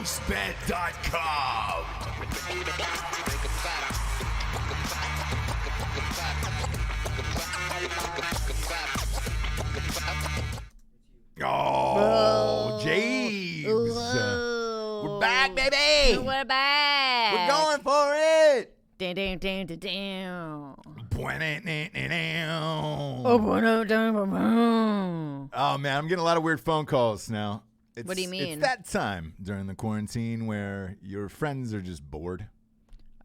PostBed.com. Oh, James. We're back, baby. We're back. We're going for it. Damn, damn, damn, damn, damn. Oh, man, I'm getting a lot of weird phone calls now. What do you mean? It's that time during the quarantine where your friends are just bored.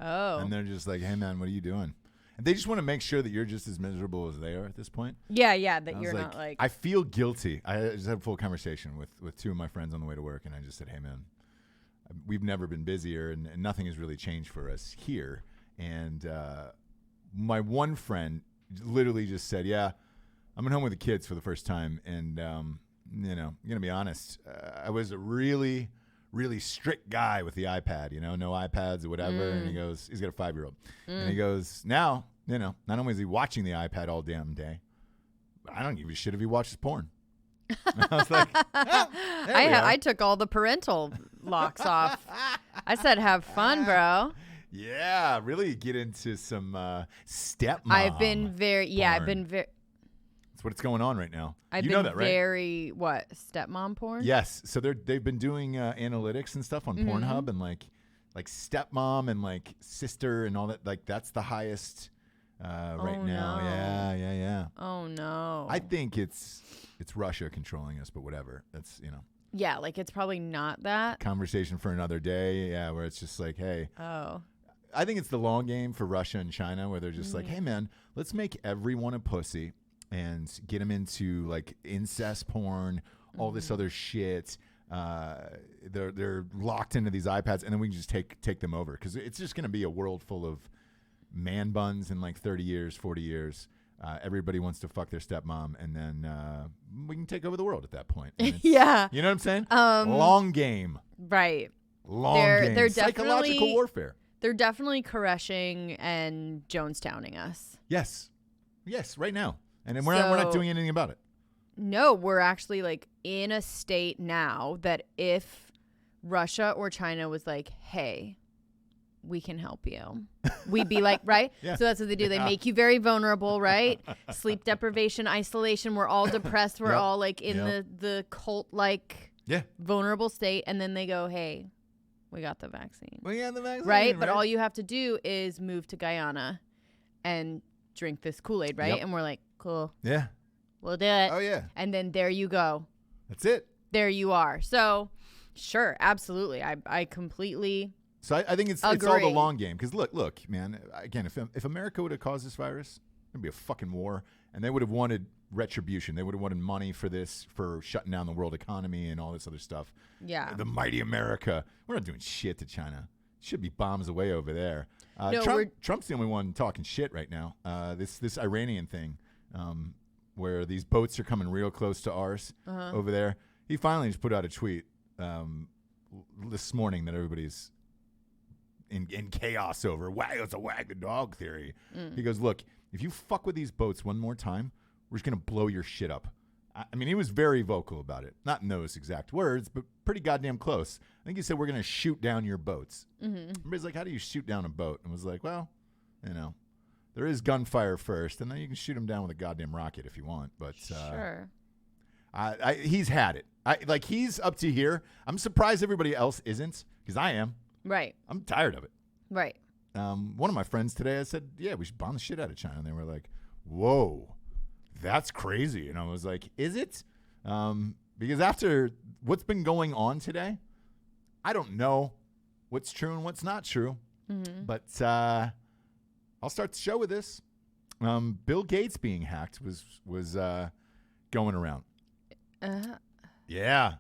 Oh. And they're just like, hey, man, what are you doing? And they just want to make sure that you're just as miserable as they are at this point. Yeah, that you're not like... I feel guilty. I just had a full conversation with two of my friends on the way to work, and I just said, hey, man, we've never been busier, and nothing has really changed for us here. And my one friend literally just said, yeah, I'm at home with the kids for the first time, and, I'm going to be honest, I was a really, really strict guy with the iPad, no iPads or whatever. And he goes, he's got a 5-year-old. And he goes, now, not only is he watching the iPad all damn day, but I don't give a shit if he watches porn. And I was like, I took all the parental locks off. I said, have fun, bro. Yeah, really get into some stepmom. I've been very. That's what's going on right now. I've know that, right? Very stepmom porn? Yes. So they've been doing analytics and stuff on Pornhub, and like stepmom and like sister and all that. Like that's the highest right now. No. Yeah. Oh no. I think it's Russia controlling us, but whatever. That's Yeah, like it's probably not that. Conversation for another day. Yeah, where it's just like, hey. Oh. I think it's the long game for Russia and China, where they're just like, hey man, let's make everyone a pussy. And get them into like incest porn, all this other shit. They're locked into these iPads, and then we can just take them over because it's just going to be a world full of man buns in like 30 years, 40 years. Everybody wants to fuck their stepmom, and then we can take over the world at that point. Yeah, you know what I'm saying? Long game, right? Long game. They're psychological warfare. They're definitely caressing and Jonestowning us. Yes, right now. And we're not doing anything about it. No, we're actually like in a state now that if Russia or China was like, hey, we can help you, we'd be like, right? Yeah. So that's what they do. They make you very vulnerable, right? Sleep deprivation, isolation. We're all depressed. We're all like in the cult-like vulnerable state. And then they go, hey, we got the vaccine. Right? But all you have to do is move to Guyana and drink this Kool-Aid, right? Yep. And we're like, cool. Yeah. We'll do it. Oh, yeah. And then there you go. That's it. There you are. So, sure, absolutely. I completely So I think it's all the long game. Because look, man, again, if America would have caused this virus, there'd be a fucking war. And they would have wanted retribution. They would have wanted money for this, for shutting down the world economy and all this other stuff. Yeah. The mighty America. We're not doing shit to China. Should be bombs away over there. Trump's the only one talking shit right now. This Iranian thing, where these boats are coming real close to ours over there. He finally just put out a tweet this morning that everybody's in chaos over. It's a wag the dog theory. He goes, look, if you fuck with these boats one more time, we're just gonna blow your shit up. I mean, he was very vocal about it. Not in those exact words, but pretty goddamn close. I think he said, we're going to shoot down your boats. Everybody's like, how do you shoot down a boat? And was like, well, there is gunfire first, and then you can shoot him down with a goddamn rocket if you want. But sure. He's had it. He's up to here. I'm surprised everybody else isn't, because I am. Right. I'm tired of it. Right. One of my friends today, I said, yeah, we should bomb the shit out of China. And they were like, whoa. That's crazy. And I was like, is it? Because after what's been going on today, I don't know what's true and what's not true. But I'll start the show with this. Bill Gates being hacked was going around. Yeah.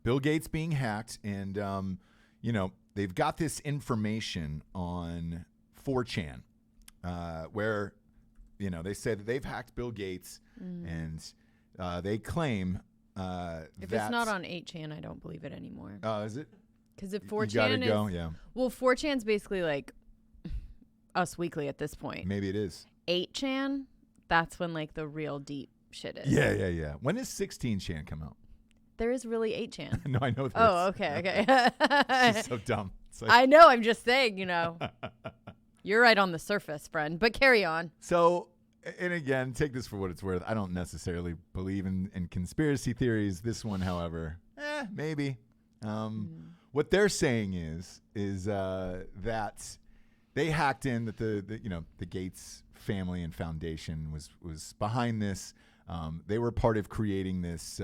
Bill Gates being hacked. And, they've got this information on 4chan where they say that they've hacked Bill Gates, and they claim if it's not on 8chan, I don't believe it anymore. Oh, is it? Because if 4chan gotta go, yeah. Well, 4chan's basically like Us Weekly at this point. Maybe it is. 8chan, that's when like the real deep shit is. Yeah. When does 16chan come out? There is really 8chan. No, I know that. Oh, okay. She's so dumb. Like, I know. I'm just saying, You're right on the surface, friend. But carry on. So, and again, take this for what it's worth. I don't necessarily believe in conspiracy theories. This one, however, maybe. What they're saying is that they hacked in, that the Gates family and foundation was behind this. They were part of creating this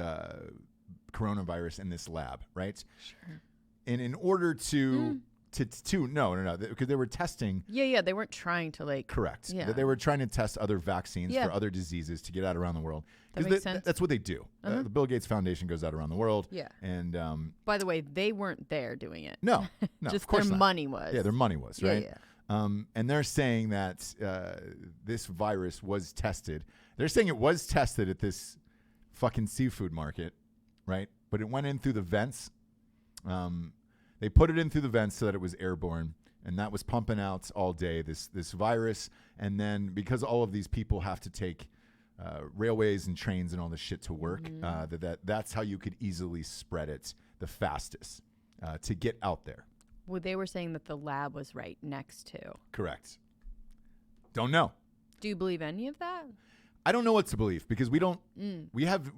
coronavirus in this lab, right? Sure. And in order to no, because they were testing. Yeah, they weren't trying to Correct. Yeah. They were trying to test other vaccines for other diseases to get out around the world. That makes sense. That's what they do. The Bill Gates Foundation goes out around the world. Yeah. And by the way, they weren't there doing it. No, just of course their not. money was. Yeah, their money was, right? Yeah. And they're saying that this virus was tested. They're saying it was tested at this fucking seafood market, right? But it went in through the vents. They put it in through the vents so that it was airborne, and that was pumping out all day this virus. And then because all of these people have to take railways and trains and all this shit to work, that's how you could easily spread it the fastest to get out there. Well, they were saying that the lab was right next to. Correct. Don't know. Do you believe any of that? I don't know what to believe because we don't. We have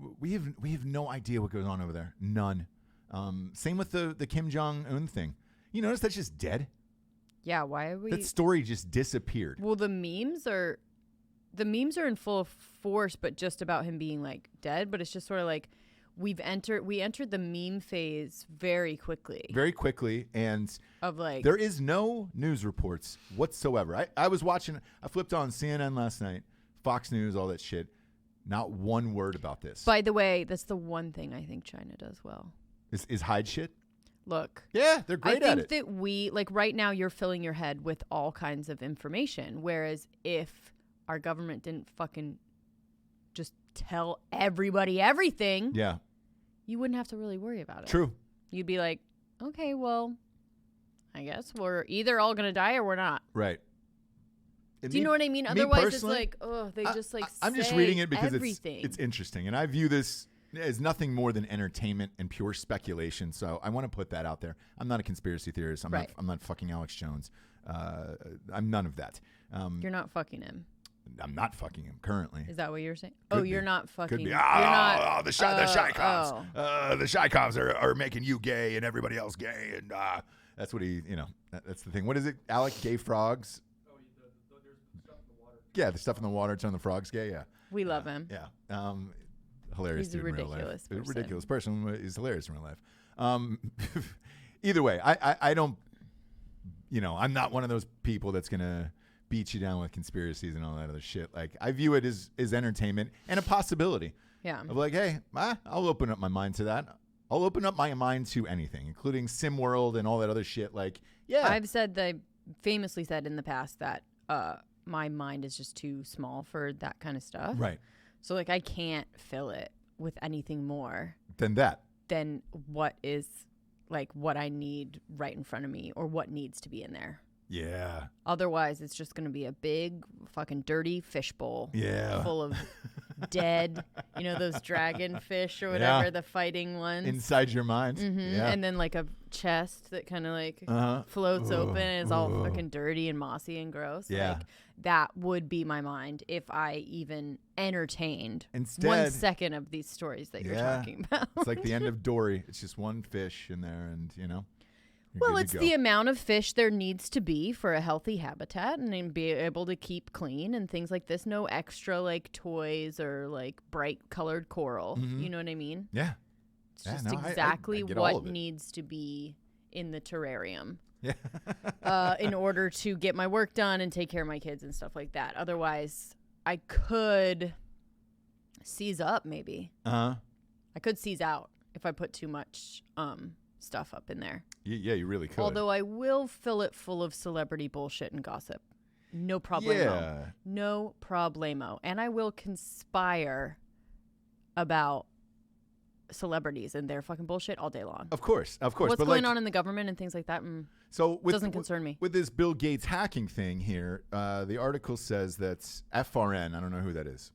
no idea what goes on over there. None. Same with the Kim Jong-un thing. You notice that's just dead? Yeah, why are we... That story just disappeared. Well, the memes are in full force, but just about him being dead. But it's just sort of we entered the meme phase very quickly. Very quickly, and there is no news reports whatsoever. I was watching, I flipped on CNN last night, Fox News, all that shit. Not one word about this. By the way, that's the one thing I think China does well. Is hide shit? Look. Yeah, they're great at it. I think that we, right now you're filling your head with all kinds of information. Whereas if our government didn't fucking just tell everybody everything. Yeah. You wouldn't have to really worry about it. True. You'd be like, okay, well, I guess we're either all going to die or we're not. Right. Do you know what I mean? Otherwise, it's I'm just reading it because everything. It's interesting. And I view this as nothing more than entertainment and pure speculation. So I want to put that out there. I'm not a conspiracy theorist. I'm not fucking Alex Jones. I'm none of that. You're not fucking him. I'm not fucking him currently. Is that what you're saying? You're not fucking. Could be. You're not, the Shykovs. The Shykovs are making you gay and everybody else gay, and that's what he. That's the thing. What is it, Alec? Gay frogs. There's stuff in the water. Yeah, the stuff in the water turn the frogs gay. Yeah. We love him. Yeah. Hilarious. He's a ridiculous person. A ridiculous person. He's hilarious in real life. Either way, I don't. I'm not one of those people that's gonna beat you down with conspiracies and all that other shit. I view it as entertainment and a possibility. Yeah. Of hey, I'll open up my mind to that. I'll open up my mind to anything, including SimWorld and all that other shit. Yeah. I've famously said in the past that my mind is just too small for that kind of stuff. Right. So I can't fill it with anything more than that. Than what is what I need right in front of me or what needs to be in there. Yeah. Otherwise, it's just going to be a big fucking dirty fishbowl. Yeah. Full of dead, those dragon fish or whatever, the fighting ones. Inside your mind. Mm-hmm. Yeah. And then a chest that kind of floats open and is all fucking dirty and mossy and gross. Yeah. That would be my mind if I even entertained Instead, 1 second of these stories that you're talking about. It's the end of Dory. It's just one fish in there and, Well, it's the amount of fish there needs to be for a healthy habitat and be able to keep clean and things like this. No extra toys or bright colored coral. Mm-hmm. You know what I mean? Yeah. It's just exactly what needs to be in the terrarium. Yeah. In order to get my work done and take care of my kids and stuff like that. Otherwise, I could seize up maybe. I could seize out if I put too much stuff up in there. Yeah, you really could. Although I will fill it full of celebrity bullshit and gossip. No problemo. Yeah. No problemo. And I will conspire about celebrities and their fucking bullshit all day long. Of course. What's going on in the government and things like that doesn't concern me. With this Bill Gates hacking thing here, the article says that FRN, I don't know who that is.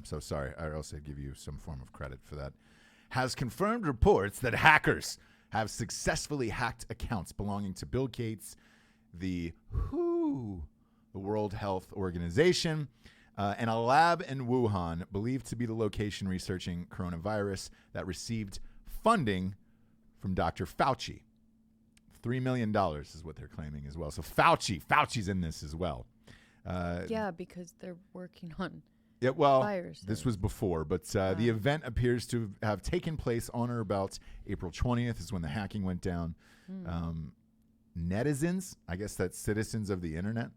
So sorry, I also give you some form of credit for that, has confirmed reports that hackers have successfully hacked accounts belonging to Bill Gates, the WHO, the World Health Organization, and a lab in Wuhan believed to be the location researching coronavirus that received funding from Dr. Fauci. $3 million is what they're claiming as well. So Fauci's in this as well. Yeah, because they're working on viruses. This was before, but the event appears to have taken place on or about April 20th is when the hacking went down. Netizens, I guess that's citizens of the internet.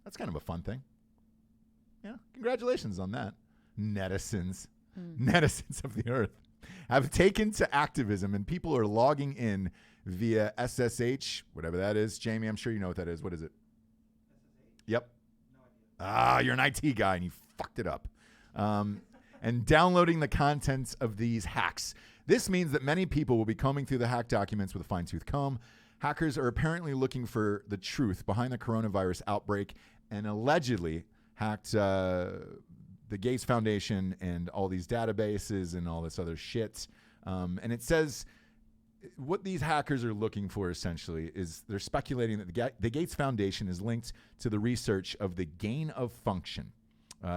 That's kind of a fun thing. Yeah, congratulations on that. Netizens of the earth have taken to activism, and people are logging in via SSH, whatever that is. Jamie, I'm sure you know what that is. What is it? SSH? Yep. No idea. You're an IT guy, and you fucked it up. And downloading the contents of these hacks. This means that many people will be combing through the hack documents with a fine-tooth comb. Hackers are apparently looking for the truth behind the coronavirus outbreak and allegedly hacked the Gates Foundation and all these databases and all this other shit. And it says what these hackers are looking for essentially is they're speculating that the Gates Foundation is linked to the research of the gain of function.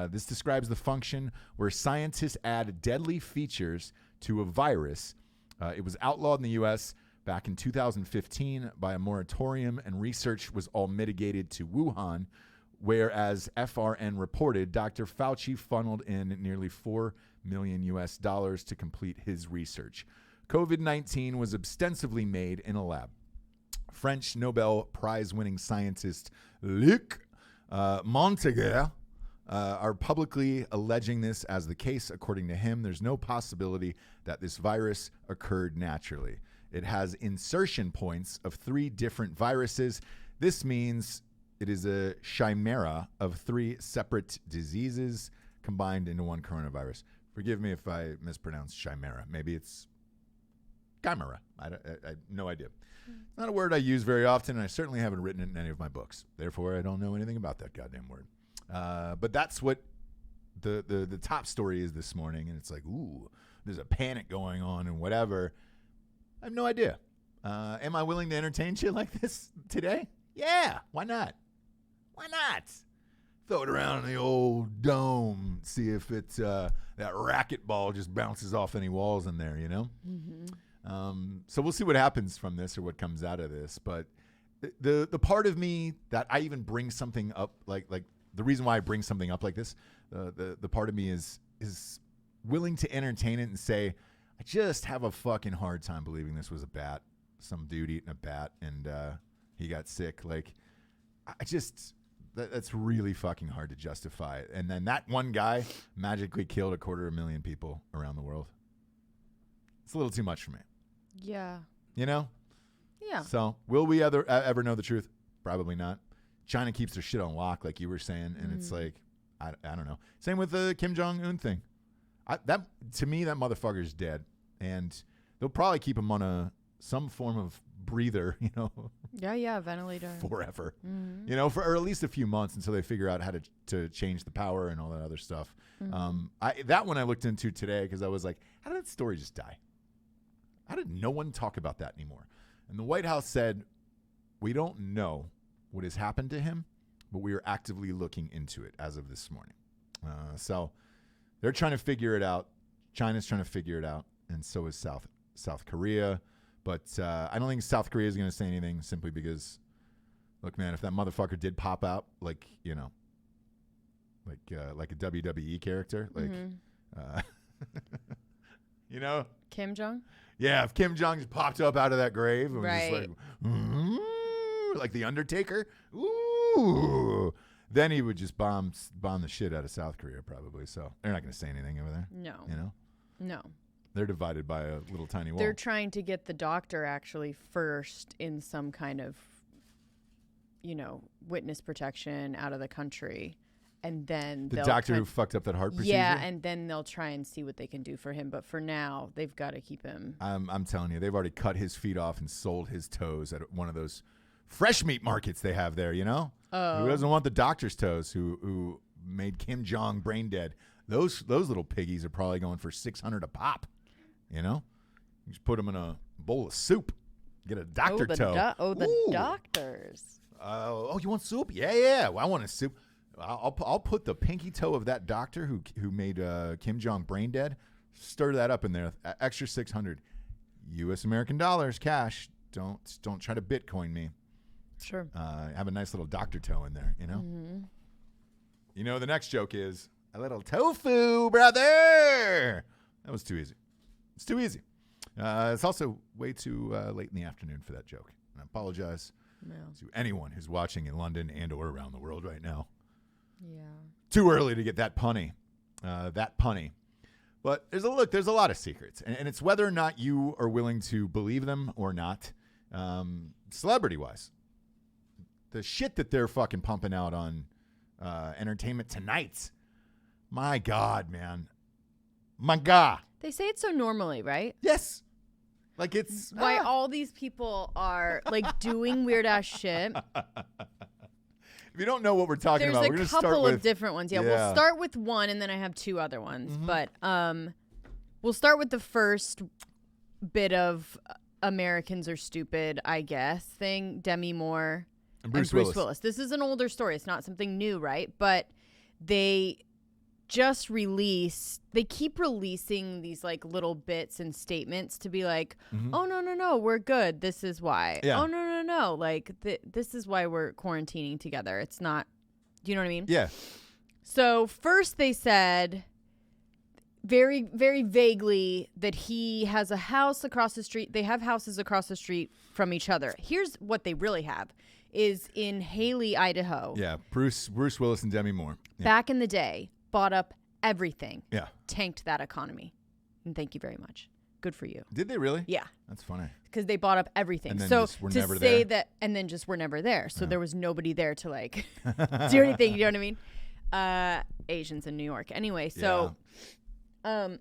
This describes the function where scientists add deadly features to a virus. It was outlawed in the U.S. back in 2015 by a moratorium, and research was all mitigated to Wuhan, whereas FRN reported Dr. Fauci funneled in nearly $4 million to complete his research. COVID-19 was ostensibly made in a lab. French Nobel Prize-winning scientist Luc Montagnier are publicly alleging this as the case. According to him, there's no possibility that this virus occurred naturally. It has insertion points of 3 different viruses. This means it is a chimera of 3 separate diseases combined into one coronavirus. Forgive me if I mispronounce chimera. Maybe it's chimera. I have no idea. It's not a word I use very often, and I certainly haven't written it in any of my books. Therefore, I don't know anything about that goddamn word. But that's what the top story is this morning, and it's like, ooh, there's a panic going on and whatever. I have no idea. Am I willing to entertain shit like this today? Yeah, why not? Why not? Throw it around in the old dome, see if it's that racquetball just bounces off any walls in there, you know? Mm-hmm. So we'll see what happens from this or what comes out of this. But the part of me that I even bring something up, like the reason why I bring something up like this, the part of me is willing to entertain it and say, I just have a fucking hard time believing this was a bat, some dude eating a bat, and he got sick. Like, I just, that's really fucking hard to justify. And then that one guy magically killed 250,000 people around the world. It's a little too much for me. Yeah. You know? Yeah. So, will we ever know the truth? Probably not. China keeps their shit on lock, like you were saying, and it's like, I don't know. Same with the Kim Jong-un thing. To me, that motherfucker's dead, and they'll probably keep him on some form of breather, you know. Yeah, ventilator. Forever, you know, or at least a few months until they figure out how to change the power and all that other stuff. That one I looked into today because I was like, how did that story just die? How did no one talk about that anymore? And the White House said, we don't know what has happened to him, but we are actively looking into it as of this morning. So they're trying to figure it out. China's trying to figure it out, and so is South Korea. But I don't think South Korea is going to say anything simply because, look, man, if that motherfucker did pop out, like, you know, like a WWE character, like, you know, Kim Jong. Yeah, if Kim Jong just popped up out of that grave and was right. Just like the Undertaker, ooh, then he would just bomb the shit out of South Korea probably. So they're not going to say anything over there. No, you know, no. They're divided by a little tiny wall. They're trying to get the doctor actually first in some kind of, you know, witness protection out of the country. And then the doctor who fucked up that heart procedure? Yeah, and then they'll try and see what they can do for him. But for now, they've got to keep him. I'm telling you, they've already cut his feet off and sold his toes at one of those fresh meat markets they have there, you know? Oh. Who doesn't want the doctor's toes who made Kim Jong brain dead? Those little piggies are probably going for $600 a pop. You know, you just put them in a bowl of soup. Get a doctor toe. The doctors. You want soup? Yeah. Well, I want a soup. I'll put the pinky toe of that doctor who made Kim Jong brain dead. Stir that up in there. Extra 600 U.S. American dollars cash. Don't try to Bitcoin me. Sure. Have a nice little doctor toe in there. You know. Mm-hmm. You know the next joke is a little tofu, brother. That was too easy. It's too easy. It's also way too late in the afternoon for that joke. And I apologize to anyone who's watching in London and or around the world right now. Yeah. Too early to get that punny. But there's a lot of secrets. And it's whether or not you are willing to believe them or not. Celebrity-wise. The shit that they're fucking pumping out on Entertainment Tonight. My God, man. My God. They say it so normally, right? Yes. Like it's why all these people are like doing weird ass shit. If you don't know what we're talking about, we're going to start with... There's a couple of different ones. Yeah, we'll start with one, and then I have two other ones. Mm-hmm. But we'll start with the first bit of Americans are stupid, I guess, thing. Demi Moore and Bruce Willis. This is an older story. It's not something new, right? But they just they keep releasing these like little bits and statements to be like, oh, no, we're good. This is why. Yeah. Oh, no. Like this is why we're quarantining together. It's not, do you know what I mean? Yeah. So first they said very, very vaguely that he has a house across the street. They have houses across the street from each other. Here's what they really have is in Haley, Idaho. Yeah. Bruce Willis and Demi Moore. Yeah. Back in the day. Bought up everything. Yeah. Tanked that economy. And thank you very much. Good for you. Did they really? Yeah. That's funny. Because they bought up everything. And then so just were to never say there. that, and then just were never there. So there was nobody there to like do anything. You know what I mean? Asians in New York. Anyway, so, so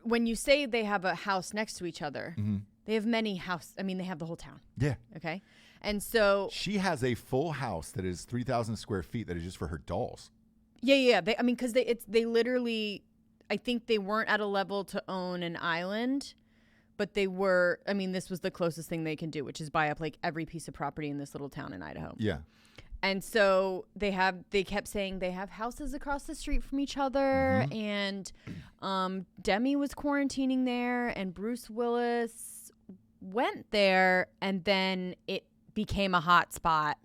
when you say they have a house next to each other, they have many houses. I mean, they have the whole town. Yeah. Okay. And so she has a full house that is 3,000 square feet that is just for her dolls. Yeah. Because they literally, I think they weren't at a level to own an island, but they were. I mean, this was the closest thing they can do, which is buy up like every piece of property in this little town in Idaho. Yeah. And so they kept saying they have houses across the street from each other, and Demi was quarantining there, and Bruce Willis went there, and then it became a hot spot.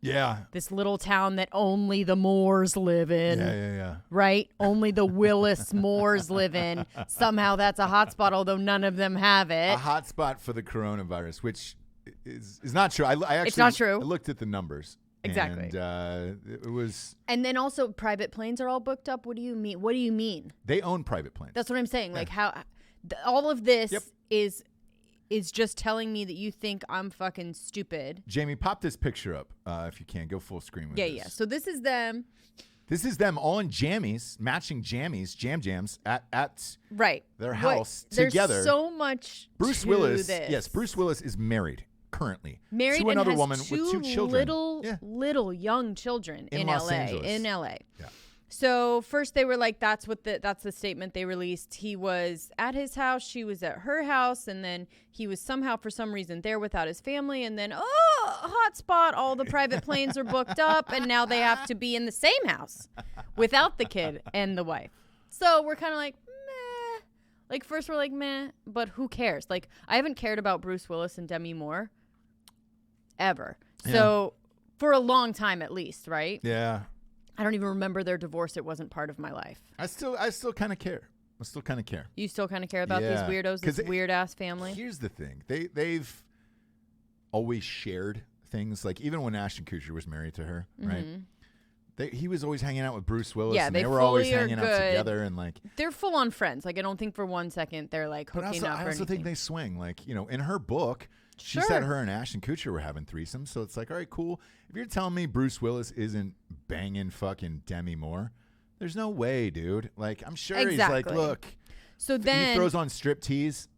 Yeah. This little town that only the Moores live in. Yeah. Right? Only the Willis Moores live in. Somehow that's a hot spot, although none of them have it. A hot spot for the coronavirus, which is not true. I actually, it's not true. I looked at the numbers. Exactly. And it was... And then also private planes are all booked up. What do you mean? They own private planes. That's what I'm saying. Yeah. Like how... all of this is just telling me that you think I'm fucking stupid. Jamie, pop this picture up if you can. Go full screen with this. Yeah. So this is them. This is them all in jammies, matching jammies, jams at right. their house together. There's so much Bruce to Willis. This. Yes, Bruce Willis is married currently. Married to another and has woman with two children. Little young children in Los LA. Angeles. In LA. Yeah. So first they were like, that's the statement they released. He was at his house, she was at her house, and then he was somehow for some reason there without his family, and then hot spot, all the private planes are booked up, and now they have to be in the same house without the kid and the wife. So we're kind of like, meh. Like first we're like, meh, but who cares? Like I haven't cared about Bruce Willis and Demi Moore ever. Yeah. So for a long time at least, right? Yeah. I don't even remember their divorce. It wasn't part of my life. I still kind of care. I still kind of care. You still kind of care about these weirdos, this weird ass family? Here's the thing. They've always shared things. Like even when Ashton Kutcher was married to her, right? He was always hanging out with Bruce Willis. Yeah, and they were always hanging out together. And like they're full on friends. Like I don't think for 1 second they're like hooking up. I also think they swing. Like, in her book, she said her and Ashton Kutcher were having threesomes. So it's like, all right, cool. If you're telling me Bruce Willis isn't banging fucking Demi Moore, there's no way, dude. Like, I'm sure he's like, look. So then he throws on striptease,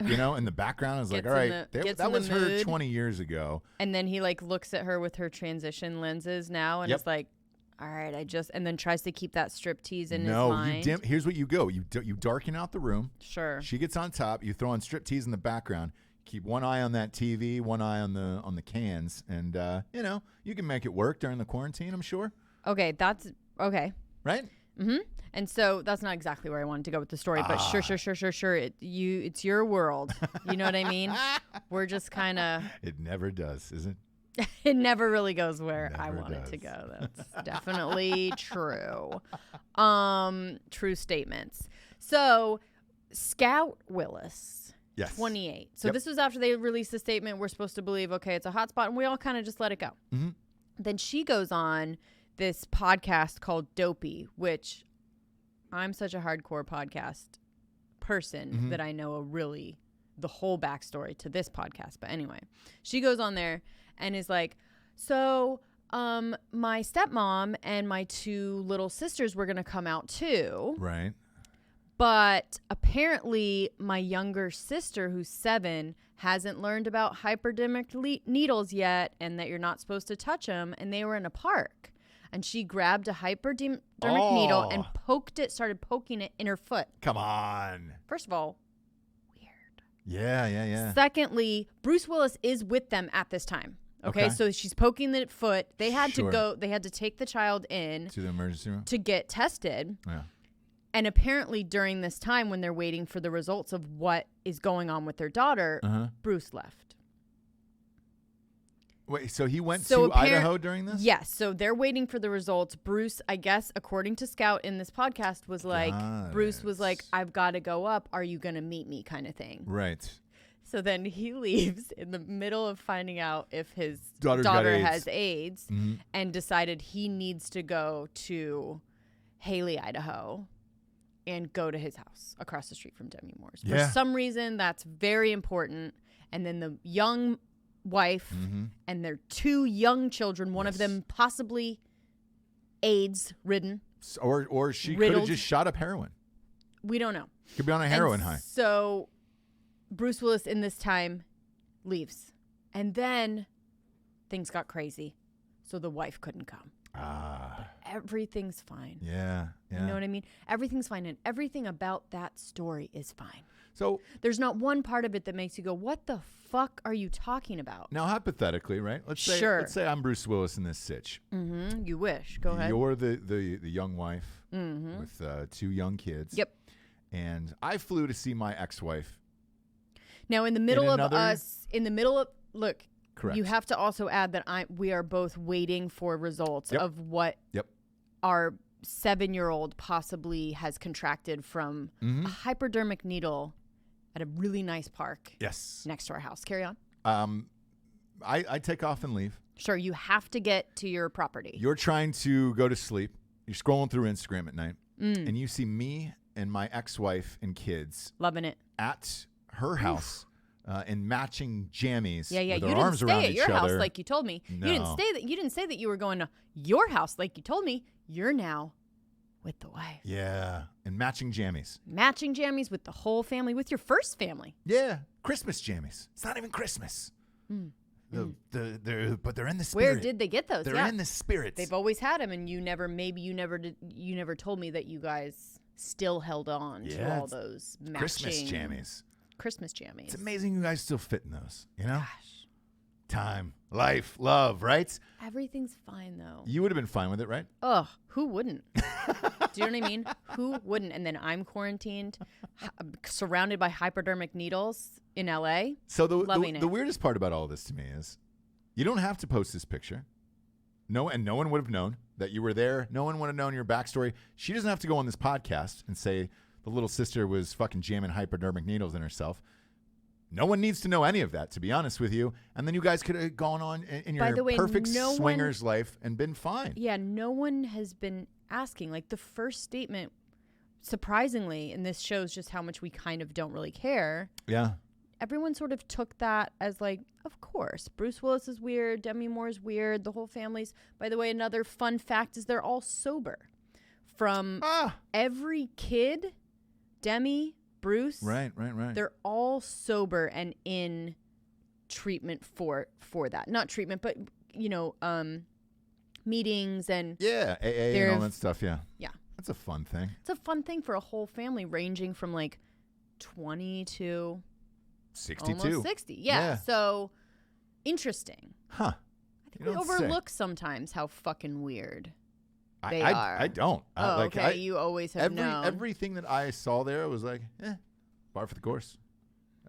in the background. I was like, all right, that was her 20 years ago. And then he like looks at her with her transition lenses now and is like, All right, and then tries to keep that striptease in his mind. No, here's what you go. You darken out the room. Sure. She gets on top. You throw on striptease in the background. Keep one eye on that TV, one eye on the cans, and you can make it work during the quarantine, I'm sure. Okay, that's okay. Right? Mm-hmm. And so that's not exactly where I wanted to go with the story, but sure. It's your world. You know what I mean? We're just kind of. It never does, is it? It never really goes where I want it to go. That's definitely true. True statements. So, Scout Willis, yes, 28. So this was after they released the statement. We're supposed to believe, okay, it's a hot spot, and we all kind of just let it go. Mm-hmm. Then she goes on this podcast called Dopey, which I'm such a hardcore podcast person that I know the whole backstory to this podcast. But anyway, she goes on there and is like, so my stepmom and my 2 little sisters were going to come out too. Right. But apparently my younger sister, who's 7, hasn't learned about hypodermic needles yet and that you're not supposed to touch them. And they were in a park. And she grabbed a hypodermic needle and started poking it in her foot. Come on. First of all, weird. Yeah. Secondly, Bruce Willis is with them at this time. Okay, so she's poking the foot. They had to take the child in to the emergency room to get tested. Yeah. And apparently during this time when they're waiting for the results of what is going on with their daughter, Bruce left. Wait, so he went to Idaho during this? Yes. So they're waiting for the results. Bruce, I guess, according to Scout in this podcast, was like, Bruce was like, I've got to go up. Are you going to meet me kind of thing? Right. So then he leaves in the middle of finding out if his daughter has AIDS and decided he needs to go to Haley, Idaho and go to his house across the street from Demi Moore's. Yeah. For some reason, that's very important. And then the young wife and their 2 young children, one of them possibly AIDS ridden. Or she could have just shot up heroin. We don't know. Could be on a heroin high. So Bruce Willis in this time leaves. And then things got crazy. So the wife couldn't come. But everything's fine. Yeah. You know what I mean? Everything's fine. And everything about that story is fine. So there's not one part of it that makes you go, what the fuck are you talking about? Now, hypothetically, right? Let's say I'm Bruce Willis in this sitch. You wish. Go ahead. You're the young wife with 2 young kids. Yep. And I flew to see my ex-wife. Now, in the middle of look, correct. You have to also add that we are both waiting for results of what our 7-year-old possibly has contracted from a hypodermic needle at a really nice park. Yes. Next to our house. Carry on. I take off and leave. Sure, you have to get to your property. You're trying to go to sleep. You're scrolling through Instagram at night, and you see me and my ex-wife and kids loving it at her house in matching jammies. Yeah. With You our didn't arms stay around at each your house other. like you told me. No. You didn't say that you were going to your house like you told me. You're now with the wife. Yeah, and matching jammies. Matching jammies with the whole family, with your first family. Yeah, Christmas jammies. It's not even Christmas. But they're in the spirit. Where did they get those? They're in the spirits. They've always had them, and you never told me that you guys still held on to all those matching Christmas jammies. It's amazing you guys still fit in those. You know, time, life, love, right? Everything's fine though. You would have been fine with it, right? Ugh, who wouldn't? Do you know what I mean? Who wouldn't? And then I'm quarantined, surrounded by hypodermic needles in LA. So the weirdest part about all this to me is you don't have to post this picture. No one would have known that you were there. No one would have known your backstory. She doesn't have to go on this podcast and say the little sister was fucking jamming hypodermic needles in herself. No one needs to know any of that, to be honest with you. And then you guys could have gone on in your perfect swinger's life and been fine. Yeah, no one has been asking. Like the first statement, surprisingly, and this shows just how much we kind of don't really care. Yeah. Everyone sort of took that as like, of course, Bruce Willis is weird, Demi Moore is weird, the whole family's. By the way, another fun fact is they're all sober. From every kid, Demi, Bruce. Right. They're all sober and in treatment for that. Not treatment, but meetings and AA and all that stuff. Yeah. Yeah. That's a fun thing. It's a fun thing for a whole family, ranging from like 20 to 62. Almost 60. Yeah. So interesting. Huh. I think we overlook sometimes how fucking weird they are. I don't. Okay. You always have known. Everything that I saw there was like, par for the course.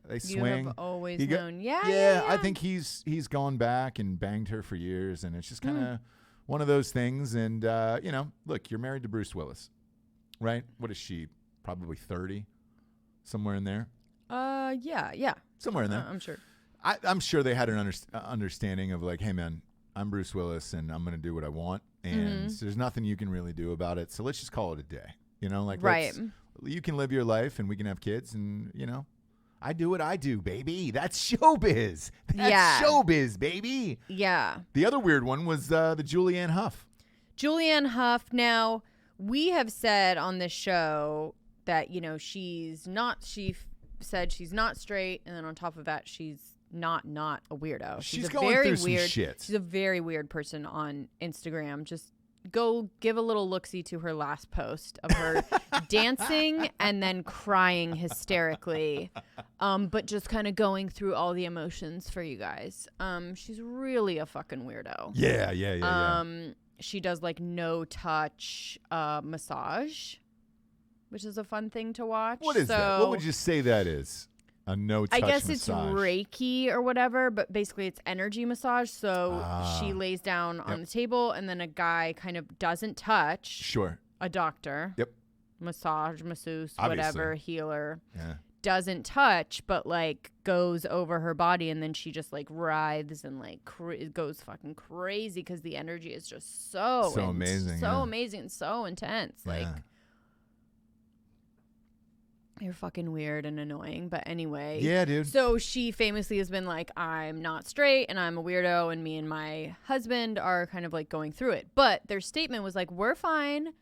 They swing. You have always known. Yeah. I think he's gone back and banged her for years, and it's just kind of one of those things. And look, you're married to Bruce Willis, right? What is she? Probably 30, somewhere in there. Yeah. Somewhere in there. I'm sure. I'm sure they had an understanding of like, hey man, I'm Bruce Willis, and I'm going to do what I want, and there's nothing you can really do about it. So let's just call it a day. Right. You can live your life, and we can have kids, and I do what I do, baby. That's showbiz. That's showbiz, baby. Yeah. The other weird one was the Julianne Hough. Julianne Hough. Now, we have said on this show that, she said she's not straight. And then on top of that, she's not a weirdo. She's a going very through some weird shit. She's a very weird person on Instagram. Just go give a little look-see to her last post of her dancing and then crying hysterically, but just kind of going through all the emotions for you guys. She's really a fucking weirdo. Yeah. She does like no touch massage, which is a fun thing to watch. What is that? What would you say that is? A no touch I guess massage. It's Reiki or whatever, but basically it's energy massage. So she lays down on the table, and then a guy kind of doesn't touch. Sure. A doctor. Yep. Masseuse, Obviously. whatever, healer. Yeah. Doesn't touch, but like goes over her body, and then she just like writhes and like goes fucking crazy because the energy is just so amazing. So amazing and so intense. Yeah. Like, you're fucking weird and annoying, but anyway. Yeah, dude. So she famously has been like, I'm not straight and I'm a weirdo, and me and my husband are kind of like going through it. But their statement was like, we're fine.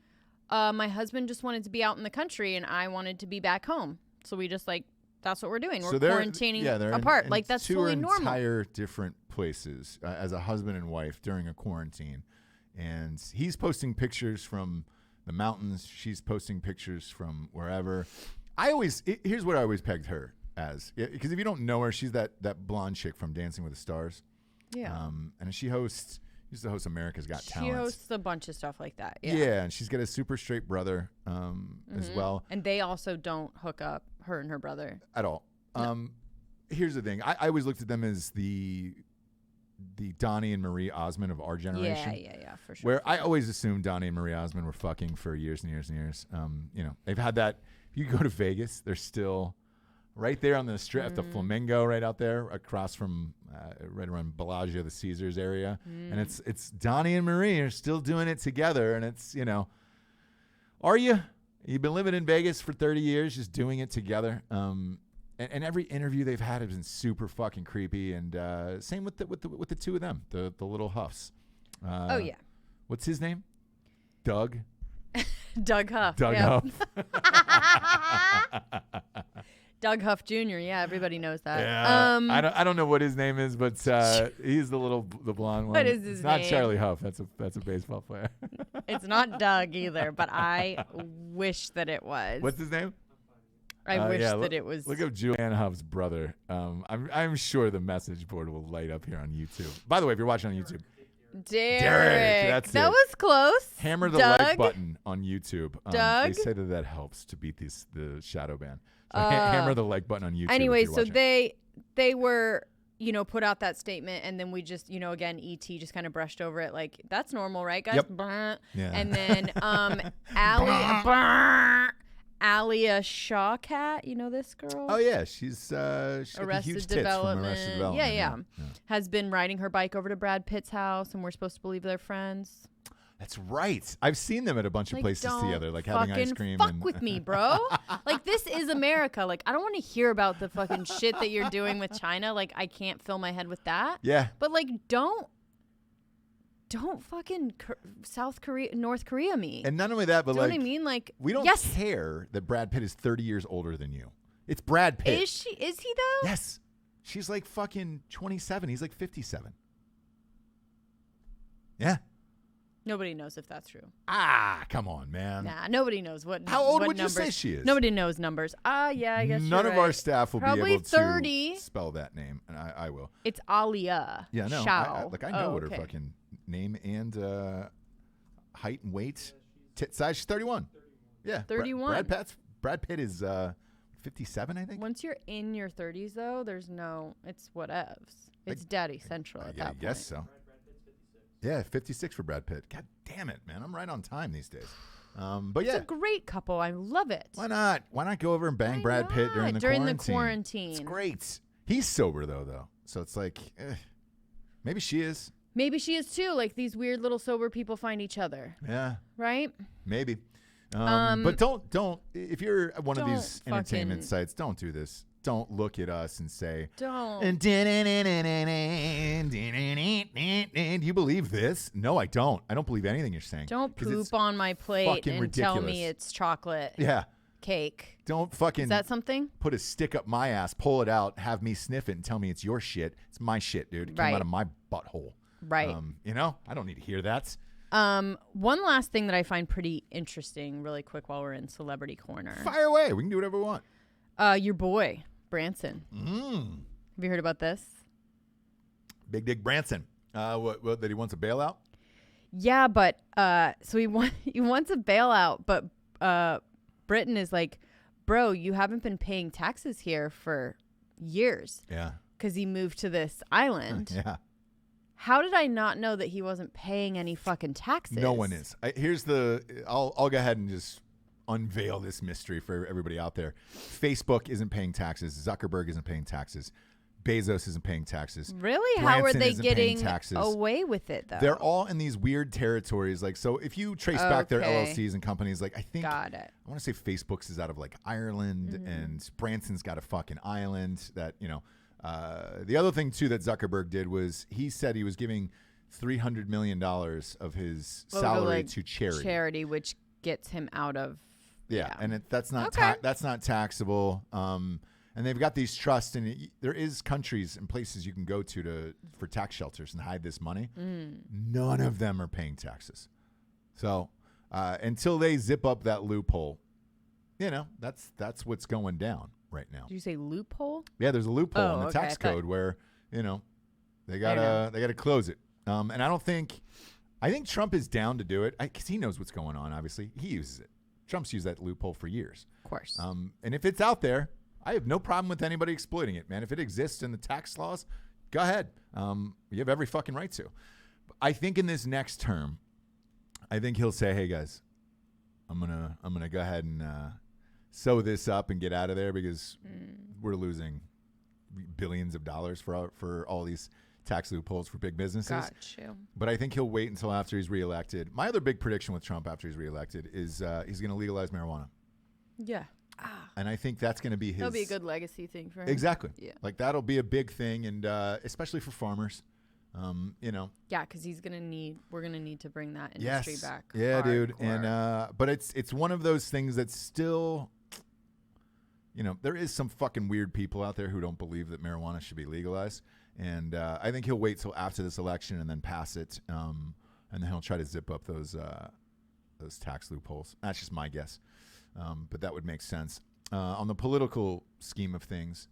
My husband just wanted to be out in the country, and I wanted to be back home. So we just like, that's what we're doing. We're quarantining apart. Like, that's totally normal. Two entire different places as a husband and wife during a quarantine. And he's posting pictures from the mountains. She's posting pictures from wherever. Here's what I always pegged her as, because if you don't know her, she's that blonde chick from Dancing with the Stars. Yeah. And she used to host America's Got Talent. She hosts a bunch of stuff like that. Yeah. Yeah, and she's got a super straight brother as well. And they also don't hook up, her and her brother. At all. No. Here's the thing. I always looked at them as the Donnie and Marie Osmond of our generation. Yeah, for sure. Where I always assumed Donnie and Marie Osmond were fucking for years and years and years. They've had that. You go to Vegas, they're still right there on the strip at the Flamingo, right out there across from right around Bellagio, the Caesars area. And it's Donnie and Marie are still doing it together. And it's, are you? You've been living in Vegas for 30 years, just doing it together. And every interview they've had has been super fucking creepy. And same with the two of them, the little Huffs. Oh yeah. What's his name? Doug. Doug Hough. Doug Hough. Doug Hough Jr. Yeah, everybody knows that. Yeah. I don't know what his name is, but he's the blonde one. What is his name? It's not Charlie Huff. That's a baseball player. It's not Doug either, but I wish that it was. What's his name? I wish that it was. Look up Julianne Hough's brother. I'm sure the message board will light up here on YouTube. By the way, if you're watching on YouTube. Derek. That's that it. was close. Hammer the like button on YouTube. Doug? They say that helps to beat the shadow ban. So hammer the like button on YouTube. Anyway, so they were, put out that statement, and then we just, again, E.T. just kind of brushed over it like, that's normal, right, guys? Yep. Yeah. And then Alia Shawkat, you know this girl? Oh yeah, she's got Arrested huge tits Development. from Arrested Development. Yeah. Has been riding her bike over to Brad Pitt's house, and we're supposed to believe they're friends. That's right. I've seen them at a bunch of places together, like having ice cream. Fuck with me, bro. Like, this is America. Like, I don't want to hear about the fucking shit that you're doing with China. Like, I can't fill my head with that. Yeah. But like, don't fucking North Korea me. And not only that, but do you know what I mean? Like, we don't care that Brad Pitt is 30 years older than you. It's Brad Pitt. Is he though? Yes. She's like fucking 27. He's like 57. Yeah. Nobody knows if that's true. Come on, man. Nah, nobody knows what. How old what would numbers. you say she is? Nobody knows numbers. Yeah, I guess none of right. our staff will Probably be able 30. to spell that name, and I will. It's Alia. Yeah, no. Shao. I know what her fucking name and height and weight, tit size. She's 31. Yeah, 31. Brad Pitt is 57, I think. Once you're in your 30s, though, it's whatevs. It's daddy central at that point. I guess so. Yeah, 56 for Brad Pitt. God damn it, man. I'm right on time these days. But yeah. It's a great couple. I love it. Why not? Why not go over and bang Brad Pitt during the quarantine? It's great. He's sober, though. So it's like, maybe she is. Maybe she is, too. Like, these weird little sober people find each other. Yeah. Right? Maybe. But don't. If you're at one of these entertainment sites, don't do this. Don't look at us and say, don't. Do you believe this? No, I don't. I don't believe anything you're saying. Don't poop on my plate and ridiculous. tell me it's chocolate. Yeah. Cake. Don't fucking. Is that something? Put a stick up my ass, pull it out, have me sniff it, and tell me it's your shit. It's my shit, dude. It came out of my butthole. Right. I don't need to hear that. One last thing that I find pretty interesting, really quick, while we're in Celebrity Corner. Fire away. We can do whatever we want. Your boy, Branson. Have you heard about this? Big Dick Branson. What that he wants a bailout? Yeah, but so he wants a bailout, but Britain is like, bro, you haven't been paying taxes here for years. Yeah. Because he moved to this island. Yeah. How did I not know that he wasn't paying any fucking taxes? No one is. I'll go ahead and just unveil this mystery for everybody out there. Facebook isn't paying taxes. Zuckerberg isn't paying taxes. Bezos isn't paying taxes. Really? How are they getting away with it, though? They're all in these weird territories. Like, so if you trace back their LLCs and companies, like, I think, got it. I want to say Facebook's is out of like Ireland, and Branson's got a fucking island that, the other thing too that Zuckerberg did was he said he was giving $300 million of his salary to charity, which gets him out of and that's not that's not taxable. And they've got these trusts, and there is countries and places you can go to for tax shelters and hide this money. None of them are paying taxes. So until they zip up that loophole, that's what's going down right now. Did you say loophole? Yeah, there's a loophole in the tax code where they gotta close it. And I think Trump is down to do it because he knows what's going on. Obviously, he uses it. Trump's used that loophole for years. Of course. And if it's out there, I have no problem with anybody exploiting it, man. If it exists in the tax laws, go ahead. You have every fucking right to. I think in this next term, I think he'll say, "Hey guys, I'm gonna go ahead and sew this up and get out of there because we're losing billions of dollars for all these tax loopholes for big businesses." Got you. But I think he'll wait until after he's reelected. My other big prediction with Trump after he's reelected is he's going to legalize marijuana. Yeah. And I think that's going to be his. That'll be a good legacy thing for him. Exactly. Yeah. Like that'll be a big thing, and especially for farmers. Yeah, because we're gonna need to bring that industry back. Yeah, hardcore. dude. And but it's one of those things that's still. There is some fucking weird people out there who don't believe that marijuana should be legalized. And I think he'll wait till after this election and then pass it. And then he'll try to zip up those tax loopholes. That's just my guess. But that would make sense. On the political scheme of things,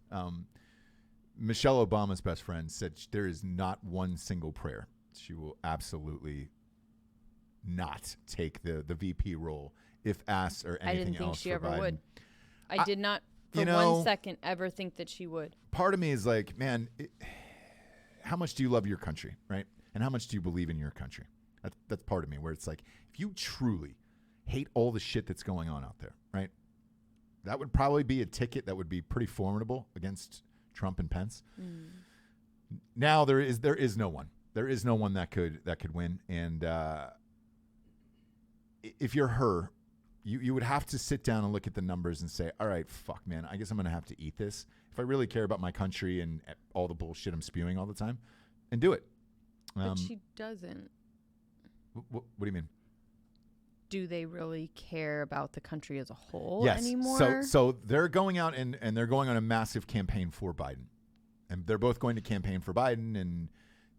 Michelle Obama's best friend said there is not one single prayer she will absolutely not take the VP role if asked or anything else. I didn't think she ever Biden. would. I did not for 1 second ever think that she would. Part of me is like, man, how much do you love your country, right? And how much do you believe in your country? That's part of me where it's like, if you truly hate all the shit that's going on out there, right? That would probably be a ticket that would be pretty formidable against Trump and Pence. Now there is no one. There is no one that could win. And if you're her, you would have to sit down and look at the numbers and say, all right, fuck, man, I guess I'm going to have to eat this if I really care about my country and all the bullshit I'm spewing all the time, and do it. But she doesn't. What do you mean? Do they really care about the country as a whole anymore? Yes. So they're going out and they're going on a massive campaign for Biden. And they're both going to campaign for Biden, and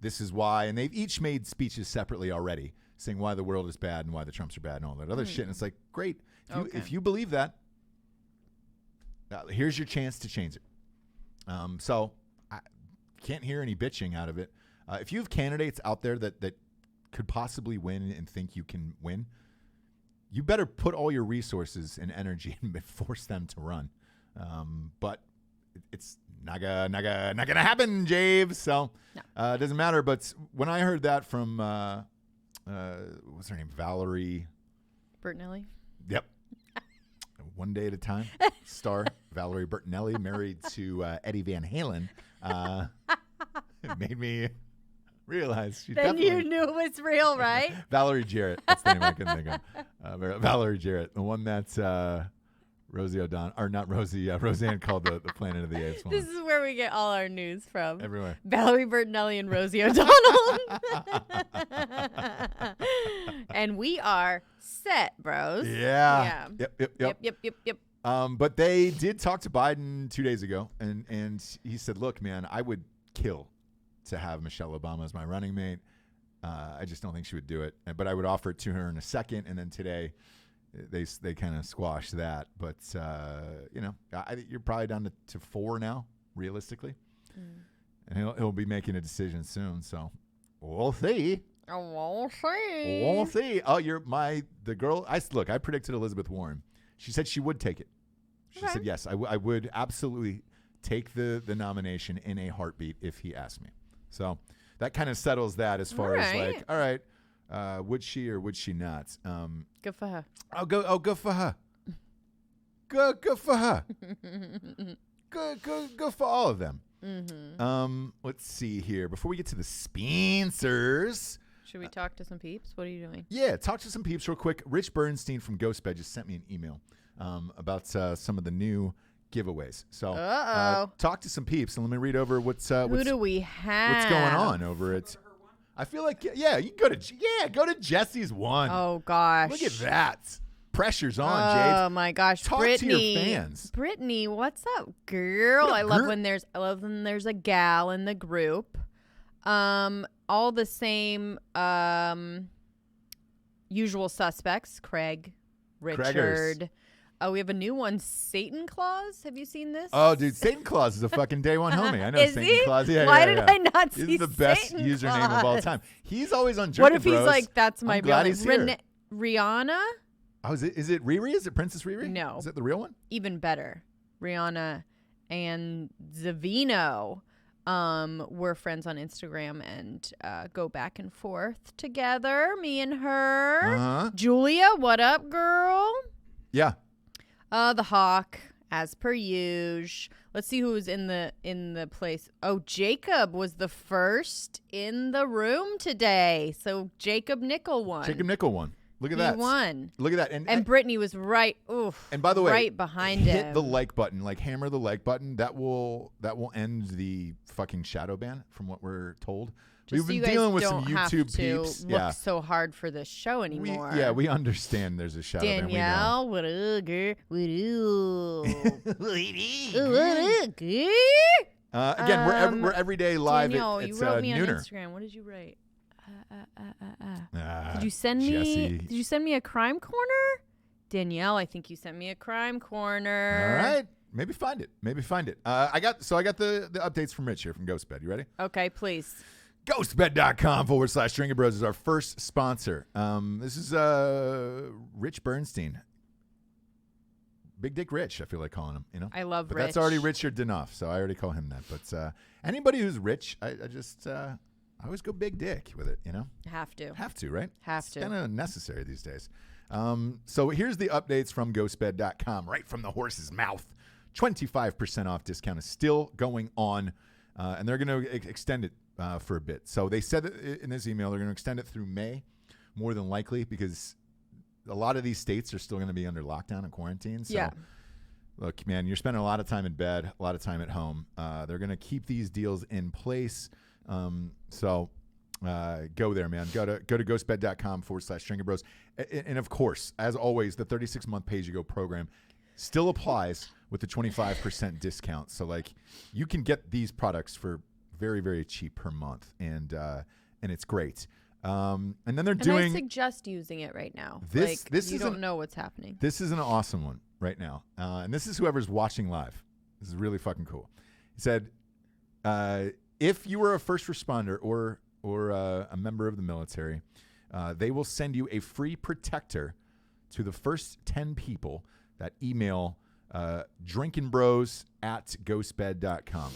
this is why. And they've each made speeches separately already. saying why the world is bad and why the Trumps are bad and all that other shit. And it's like, great. If you believe that, here's your chance to change it. So I can't hear any bitching out of it. If you have candidates out there that could possibly win and think you can win, you better put all your resources and energy and force them to run. But it's not gonna happen, Javes. So it doesn't matter. But when I heard that from what's her name, Valerie Bertinelli. Yep. One Day at a Time star Valerie Bertinelli, married to Eddie Van Halen. It made me realize she then you knew it was real, right? Valerie Jarrett. That's the name I couldn't think of. Valerie Jarrett, the one that's Rosie O'Donnell, or not Rosie, Roseanne called the Planet of the Apes one. This is where we get all our news from. Everywhere. Valerie Bertinelli and Rosie O'Donnell. And we are set, bros. Yeah. Yep. Yep. But they did talk to Biden 2 days ago, and he said, look, man, I would kill to have Michelle Obama as my running mate. I just don't think she would do it. But I would offer it to her in a second. And then today they kind of squashed that. But, I think you're probably down to 4 now, realistically. And he'll be making a decision soon. So we'll see. We'll see. We'll see. Oh, the girl. I predicted Elizabeth Warren. She said she would take it. She said, yes, I would absolutely take the nomination in a heartbeat if he asked me. So that kind of settles that as far as like, all right, would she or would she not? Good for her. Good for her. Good for her. Good for all of them. Mm-hmm. Let's see here. Before we get to the Spencers. Should we talk to some peeps? What are you doing? Yeah, talk to some peeps real quick. Rich Bernstein from Ghostbed just sent me an email about some of the new giveaways. So talk to some peeps and let me read over what's who do we have? What's going on over it? I feel like you can go to Jessie's one. Oh gosh, look at that. Pressure's on, Jade. Oh my gosh, talk Brittany, to your fans. Brittany, what's up, girl? I love when there's a gal in the group. All the same usual suspects: Craig, Richard. Craigers. We have a new one, Satan Claus. Have you seen this? Oh, dude, Satan Claus is a fucking day one homie. I know Is Satan he? Claus. Yeah, Why yeah, did yeah. I not see He's the best Satan username Claus? of all time. He's always on Drinkin What if he's Bros. like, that's my I'm glad real he's here. Rihanna? Oh, is it Riri? Is it Princess Riri? No. Is it the real one? Even better. Rihanna and Zavino were friends on Instagram and go back and forth together, me and her. Uh-huh. Julia, what up, girl? Yeah. The Hawk, as per usual. Let's see who was in the place. Oh, Jacob was the first in the room today. So Jacob Nickel won. Look at that. He won. Look at that. And Brittany was right. Oof. And by the way, right behind him. Hit the like button. Like hammer the like button. That will end the fucking shadow ban from what we're told. Just We've so been dealing with some have YouTube to peeps. Look so hard for this show anymore. We understand there's a shadow ban. Danielle, what up, girl? Again, we're everyday live. Danielle, it's you wrote me nooner. on Instagram. What did you write? Did you send Jessie. me? Did you send me a crime corner? Danielle, I think you sent me a crime corner. All right. Maybe find it. I got the updates from Rich here from Ghostbed. You ready? Okay, please. Ghostbed.com/Drinkin Bros is our first sponsor. This is Rich Bernstein. Big Dick Rich, I feel like calling him. I love but Rich. That's already Richard enough, so I already call him that. But anybody who's rich, I always go big dick with it. Have to, right? It's kind of necessary these days. So here's the updates from Ghostbed.com, right from the horse's mouth. 25% off discount is still going on, and they're going to extend it for a bit. So they said that in this email they're going to extend it through May, more than likely, because a lot of these states are still going to be under lockdown and quarantine. So, look, man, you're spending a lot of time in bed, a lot of time at home. They're going to keep these deals in place. So go there, man. Go to ghostbed.com/Drinkin Bros. And of course, as always, the 36-month pay-as-you-go program still applies with the 25% discount. So like you can get these products for very, very cheap per month. And it's great. And then they're doing. I suggest using it right now. This you don't know what's happening. This is an awesome one right now, and this is whoever's watching live. This is really fucking cool. He said, if you were a first responder or a member of the military, they will send you a free protector to the first 10 people that email drinkinbros@ghostbed.com.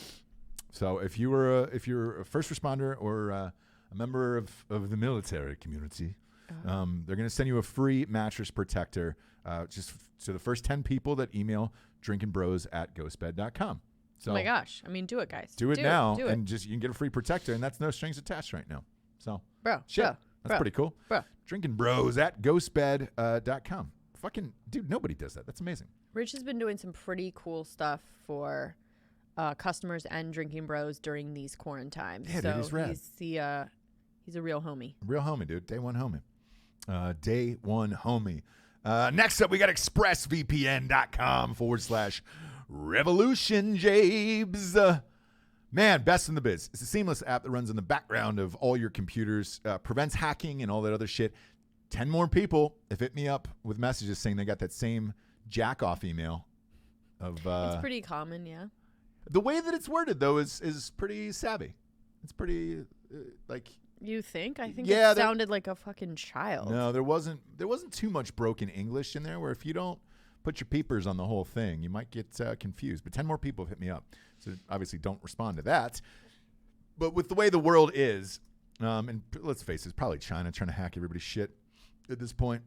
So if you're a first responder or a member of the military community, they're going to send you a free mattress protector just to the first 10 people that email drinkinbros@ghostbed.com. So, oh my gosh. I mean, do it, guys. Do it now. And just you can get a free protector, and that's no strings attached right now. So, that's pretty cool. Drinkinbros@ghostbed.com. Fucking, dude, nobody does that. That's amazing. Rich has been doing some pretty cool stuff for customers and Drinkin Bros during these quarantines. Yeah, so dude, he's rad. He's a real homie. Real homie, dude. Day one homie. Day one homie. Next up, we got expressvpn.com/revolution, Jabes. Man, best in the biz. It's a seamless app that runs in the background of all your computers, prevents hacking and all that other shit. 10 more people have hit me up with messages saying they got that same jack-off email. It's pretty common, yeah. The way that it's worded, though, is pretty savvy. It's pretty, You think? I think it sounded like a fucking child. No, there wasn't too much broken English in there where if you don't put your peepers on the whole thing, you might get confused. But 10 more people have hit me up. So obviously don't respond to that. But with the way the world is, and let's face it, it's probably China trying to hack everybody's shit at this point,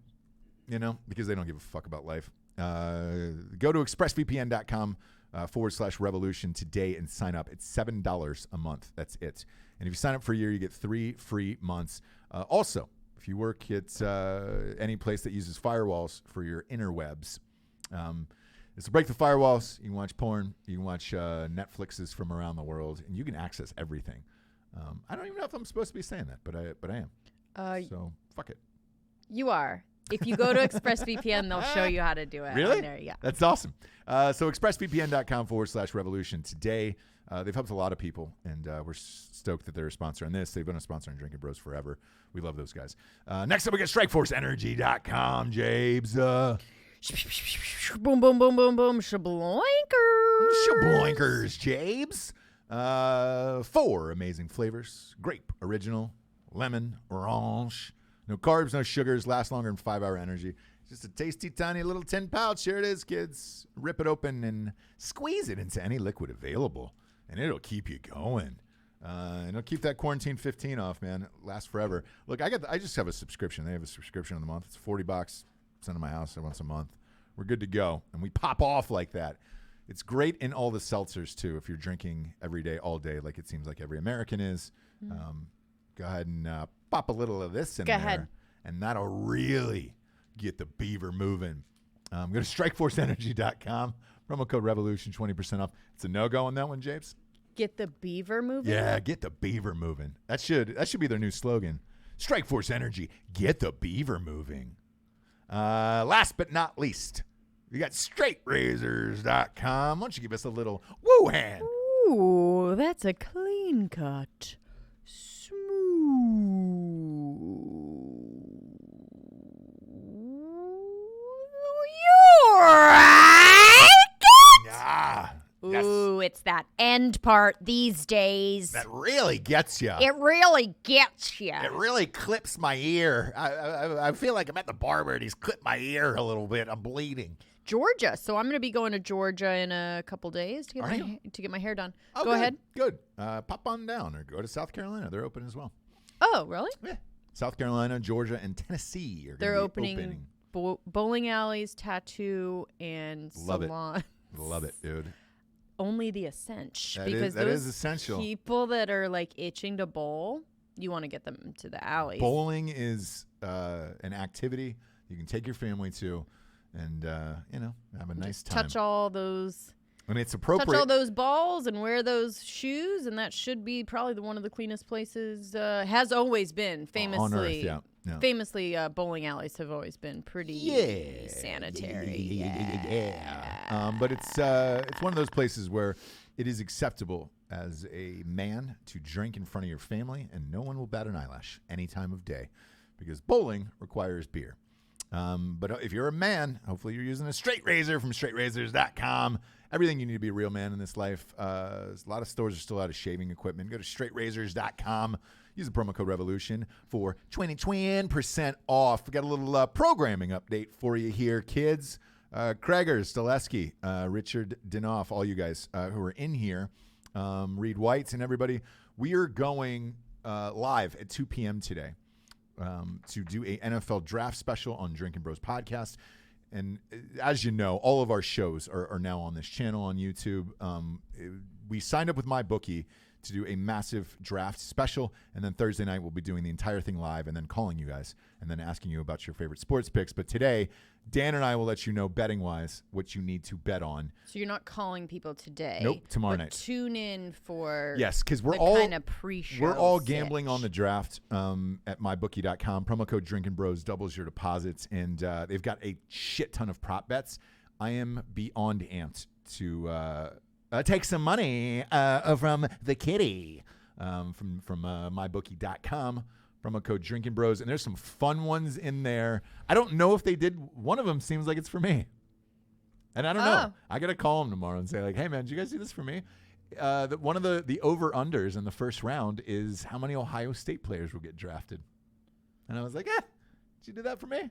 because they don't give a fuck about life. Go to expressvpn.com/revolution today and sign up. It's $7 a month. That's it. And if you sign up for a year, you get 3 free months. Also, if you work at any place that uses firewalls for your interwebs, it's to break the firewalls. You can watch porn. You can watch Netflixes from around the world, and you can access everything. I don't even know if I'm supposed to be saying that, but I am. So fuck it. You are. If you go to ExpressVPN, they'll show you how to do it. Really? On there. Yeah. That's awesome. So expressvpn.com/revolution today. They've helped a lot of people, and we're stoked that they're a sponsor on this. They've been a sponsor on Drinkin Bros forever. We love those guys. Next up, we got StrikeForceEnergy.com, Jabes. Boom, boom, boom, boom, boom. Shabloinkers. Shabloinkers, Jabes. 4 amazing flavors. Grape, original, lemon, orange. No carbs, no sugars, last longer than 5-hour energy. Just a tasty, tiny little tin pouch. Here it is, kids. Rip it open and squeeze it into any liquid available, and it'll keep you going. And it'll keep that quarantine 15 off, man. It lasts forever. Look, I just have a subscription. They have a subscription of the month. It's $40. Send to my house once a month. We're good to go, and we pop off like that. It's great in all the seltzers too. If you're drinking every day, all day, like it seems like every American is. Go ahead and pop a little of this in there, and that'll really get the beaver moving. Go to StrikeForceEnergy.com. Promo code Revolution, 20% off. It's a no-go on that one, Japes. Get the beaver moving? Yeah, get the beaver moving. That should be their new slogan. Strikeforce Energy, get the beaver moving. Last but not least, we got StraightRazors.com. Why don't you give us a little woo hand? Ooh, that's a clean cut. Ooh, it's that end part these days. That really gets you. It really gets you. It really clips my ear. I feel like I'm at the barber and he's clipped my ear a little bit. I'm bleeding. Georgia. So I'm going to be going to Georgia in a couple days to get my hair done. Oh, go ahead. Good. Pop on down or go to South Carolina. They're open as well. Oh, really? Yeah. South Carolina, Georgia, and Tennessee are They're opening bowling alleys, tattoo, and salon. Love it, dude. Only the essential. That is essential. People that are like itching to bowl, you want to get them to the alleys. Bowling is an activity you can take your family to, and have a nice time. Touch all those. When it's appropriate. Touch all those balls and wear those shoes, and that should be probably one of the cleanest places. Has always been famously. On Earth, yeah. Famously, bowling alleys have always been pretty sanitary. Yeah. But it's one of those places where it is acceptable as a man to drink in front of your family, and no one will bat an eyelash any time of day because bowling requires beer. But if you're a man, hopefully you're using a straight razor from straightrazors.com. Everything you need to be a real man in this life. A lot of stores are still out of shaving equipment. Go to straightrazors.com. Use the promo code REVOLUTION for 20% off. We got a little programming update for you here, kids. Kreger, Stileski, Richard Dinoff, all you guys who are in here, Reed Whites and everybody. We are going live at 2 p.m. today to do a NFL draft special on Drinkin Bros podcast. And as you know, all of our shows are now on this channel on YouTube. We signed up with MyBookie to do a massive draft special, and then Thursday night we'll be doing the entire thing live and then calling you guys and then asking you about your favorite sports picks. But today, Dan and I will let you know betting-wise what you need to bet on. So you're not calling people today? Nope, tomorrow night. Tune in for because we're all kind of pre-show. We're all gambling on the draft at mybookie.com. Promo code Drinkin Bros doubles your deposits, and they've got a shit ton of prop bets. I am beyond amped to take some money from the kitty from mybookie.com. Promo code Drinkin Bros. And there's some fun ones in there. I don't know if they did. One of them seems like it's for me. And I don't know. I got to call them tomorrow and say, like, hey, man, did you guys do this for me? One of the over-unders in the first round is how many Ohio State players will get drafted. And I was like, did you do that for me?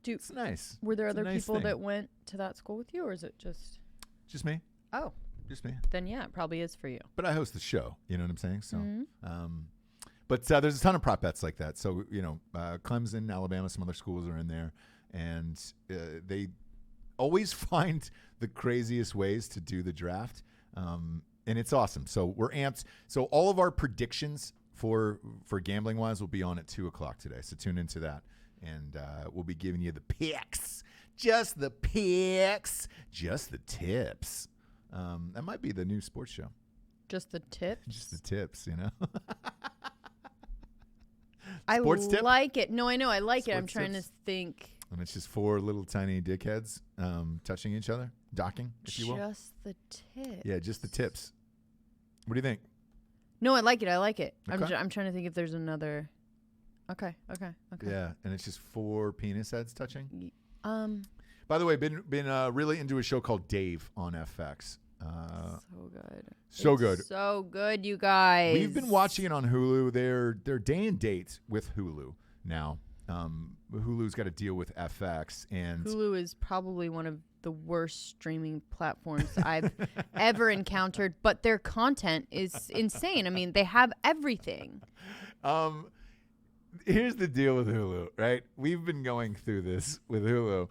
Dude, it's nice. Were there other people that went to that school with you, or is it just? Just me. Oh. Just me. Then, yeah, it probably is for you. But I host the show. You know what I'm saying? So, But there's a ton of prop bets like that. So, Clemson, Alabama, some other schools are in there. And they always find the craziest ways to do the draft. And it's awesome. So we're amped. So all of our predictions for gambling-wise will be on at 2 o'clock today. So tune into that. And we'll be giving you the picks. Just the picks. Just the tips. That might be the new sports show. Just the tips? Just the tips, you know? I like it. No, I know. I like it. I'm trying to think. And it's just 4 little tiny dickheads touching each other, docking, if you will. Just the tips. Yeah, just the tips. What do you think? No, I like it. I like it. Okay. I'm trying to think if there's another. Okay. Yeah, and it's just 4 penis heads touching. By the way, been really into a show called Dave on FX. So good. So good, you guys. We've been watching it on Hulu. They're day and date with Hulu now. Hulu's got to deal with FX, and Hulu is probably one of the worst streaming platforms I've ever encountered, but their content is insane. I mean, they have everything. Here's the deal with Hulu, right? We've been going through this with Hulu.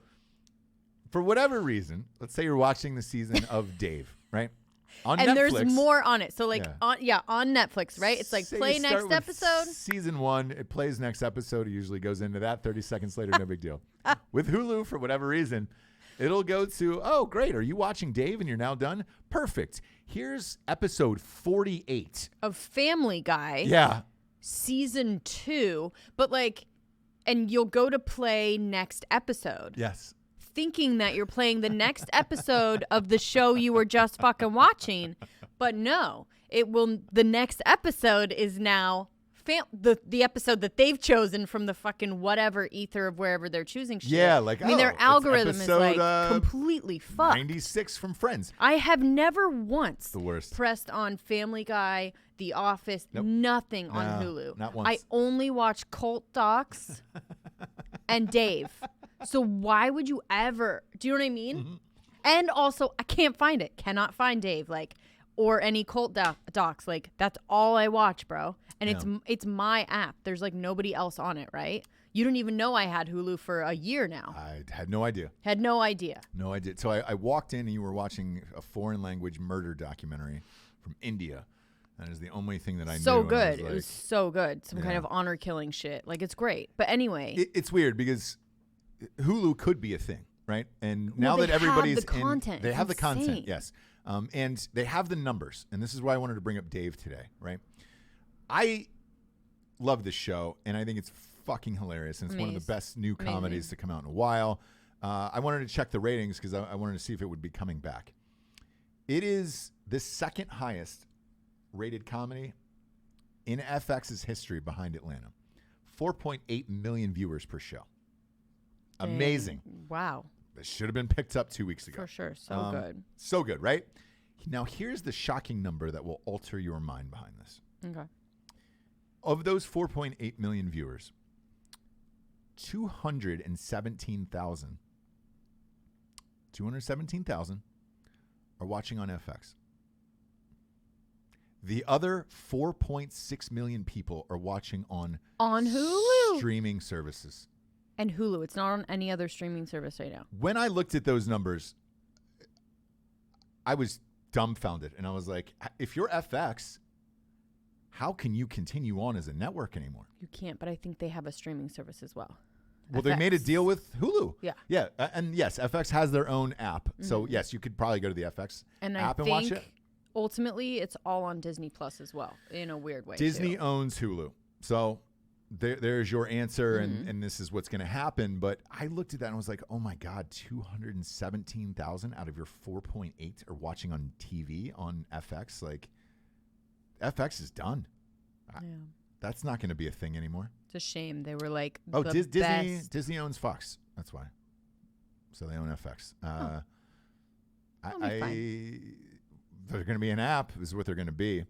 For whatever reason, let's say you're watching the season of Dave, right? On and Netflix, there's more on it. So on Netflix, right? It's like play next episode. Season 1, it plays next episode. It usually goes into that. 30 seconds later, no big deal. With Hulu, for whatever reason, it'll go to, oh, great. Are you watching Dave and you're now done? Perfect. Here's episode 48. Of Family Guy. Yeah. Season 2. But and you'll go to play next episode. Yes. Thinking that you're playing the next episode of the show you were just fucking watching, but no, the next episode is now the episode that they've chosen from the fucking whatever ether of wherever they're choosing shit. Yeah, their algorithm is completely fucked. 96 from Friends. I have never once the worst pressed on Family Guy, The Office, nothing on Hulu. Not once. I only watch cult docs and Dave. So why would you ever? Do you know what I mean? Mm-hmm. And also, I can't find it. Cannot find Dave, or any cult docs. That's all I watch, bro. And it's my app. There's nobody else on it, right? You didn't even know I had Hulu for a year now. I had no idea. No idea. So I walked in and you were watching a foreign language murder documentary from India. That is the only thing that I knew. So good. It was so good. Some kind of honor killing shit. It's great. But anyway. It's weird because Hulu could be a thing, right? And now that everybody's have the content. They have the content, yes. And they have the numbers. And this is why I wanted to bring up Dave today, right? I love this show, and I think it's fucking hilarious. And it's one of the best new comedies to come out in a while. I wanted to check the ratings because I wanted to see if it would be coming back. It is the second highest rated comedy in FX's history behind Atlanta. 4.8 million viewers per show. Amazing. Wow. This should have been picked up 2 weeks ago. For sure. So good. So good, right? Now, here's the shocking number that will alter your mind behind this. Okay. Of those 4.8 million viewers, 217,000 are watching on FX. The other 4.6 million people are watching on Hulu streaming services. And Hulu. It's not on any other streaming service right now. When I looked at those numbers, I was dumbfounded. And I was like, if you're FX, how can you continue on as a network anymore? You can't, but I think they have a streaming service as well. Well, FX. they made a deal with Hulu. Yeah. Yeah. And yes, FX has their own app. Mm-hmm. So, yes, you could probably go to the FX app and watch it. Ultimately, it's all on Disney Plus as well, in a weird way. Disney owns Hulu. So there's your answer, and this is what's going to happen. But I looked at that and was like, oh, my God, 217,000 out of your 4.8 are watching on TV on FX. Like, FX is done. Yeah. That's not going to be a thing anymore. It's a shame. They were like, Disney owns Fox. That's why. So they own FX. They're going to be an app is what they're going to be.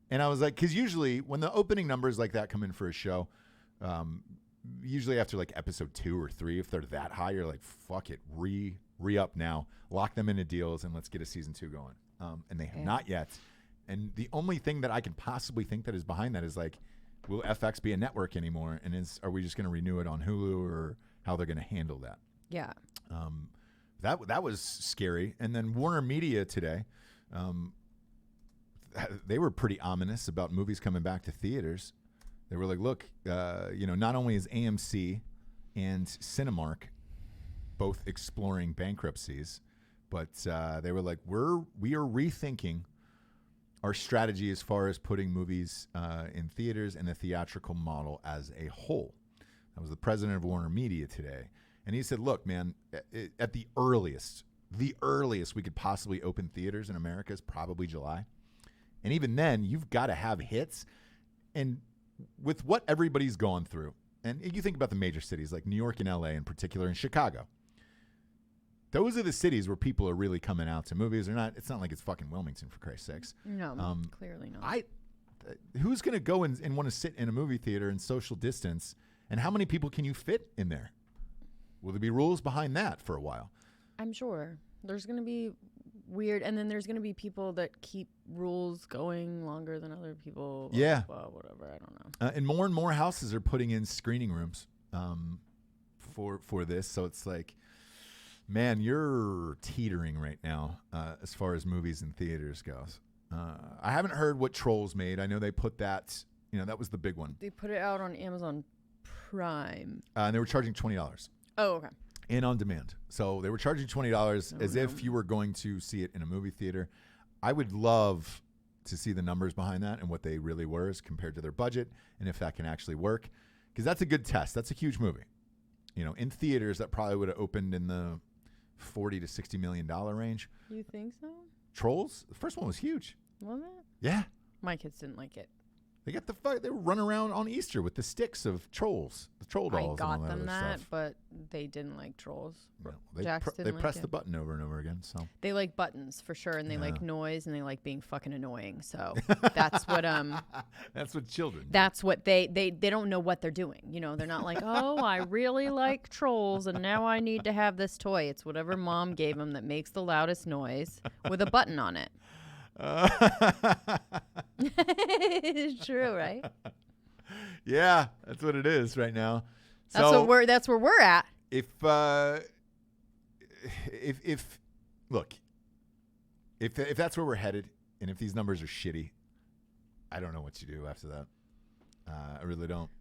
And I was like, because usually when the opening numbers like that come in for a show, usually after like episode 2 or 3, if they're that high, you're like, fuck it, re-up now, lock them into deals, and let's get a season 2 going. And they have not yet. And the only thing that I can possibly think that is behind that is like, will FX be a network anymore? And are we just going to renew it on Hulu, or how they're going to handle that? Yeah. That was scary. And then Warner Media today, they were pretty ominous about movies coming back to theaters. They were like, look, not only is AMC and Cinemark both exploring bankruptcies, but they were like, we are rethinking our strategy as far as putting movies in theaters and the theatrical model as a whole. That was the president of Warner Media today. And he said, look, man, at the earliest we could possibly open theaters in America is probably July. And even then, you've got to have hits. And with what everybody's gone through, and you think about the major cities like New York and LA in particular, and Chicago, those are the cities where people are really coming out to movies. It's not like it's fucking Wilmington, for Christ's sakes. No, clearly not. Who's going to go and want to sit in a movie theater and social distance? And how many people can you fit in there? Will there be rules behind that for a while? I'm sure. There's going to be weird, and then there's going to be people that keep rules going longer than other people. Yeah. Well, whatever. I don't know. And more houses are putting in screening rooms for this. So it's like, man, you're teetering right now as far as movies and theaters goes. I haven't heard what Trolls made. I know they put that, that was the big one. They put it out on Amazon Prime. And they were charging $20. Oh, okay. And on demand. So they were charging $20 if you were going to see it in a movie theater. I would love to see the numbers behind that and what they really were as compared to their budget, and if that can actually work. Because that's a good test. That's a huge movie. In theaters, that probably would have opened in the $40 to $60 million range. You think so? Trolls? The first one was huge. Was it? Yeah. My kids didn't like it. They were running around on Easter with the sticks of trolls, the troll dolls. I got and all them that, stuff. But they didn't like Trolls. No, they pressed the button over and over again. So they like buttons for sure, and they like noise, and they like being fucking annoying. So that's what that's what children do. That's what they don't know what they're doing. They're not like, oh, I really like Trolls, and now I need to have this toy. It's whatever mom gave them that makes the loudest noise with a button on it. It's true, right? Yeah, that's what it is right now. That's where we're at. If that's where we're headed, and if these numbers are shitty, I don't know what you do after that. I really don't.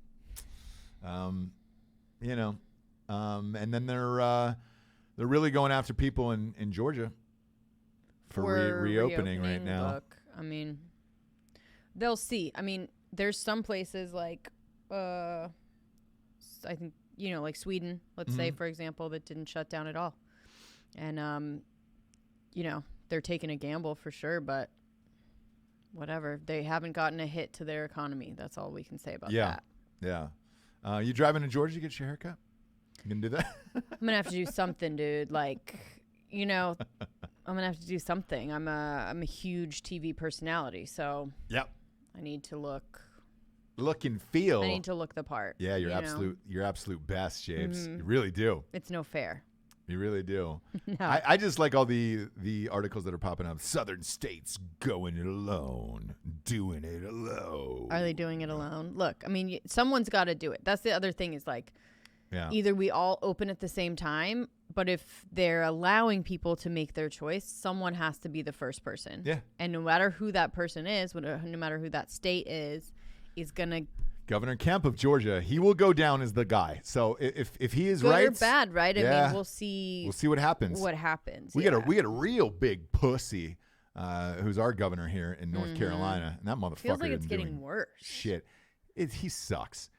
And then they're really going after people in Georgia. For reopening right now. Look, I mean, they'll see. I mean, there's some places like, I think, like Sweden, let's say, for example, that didn't shut down at all. And, they're taking a gamble for sure, but whatever. They haven't gotten a hit to their economy. That's all we can say about that. Yeah. You driving to Georgia to get your haircut? You gonna do that? I'm gonna have to do something, dude. Like, I'm gonna have to do something. I'm a huge TV personality, so yep. I need to look and feel. I need to look the part. Yeah, you're absolute best, Japes. You really do. It's no fair. You really do. No. I just like all the articles that are popping up. Southern states going it alone, doing it alone. Are they doing it alone? Look, I mean, someone's got to do it. That's the other thing is like, either we all open at the same time, but if they're allowing people to make their choice, someone has to be the first person. Yeah. And no matter who that person is, no matter who that state is going to... Governor Kemp of Georgia, he will go down as the guy. So if he is good right, or bad, right? I mean, we'll see. We'll see what happens. We get a real big pussy, who's our governor here in North Carolina, and that motherfucker feels like it's getting worse. Shit, he sucks.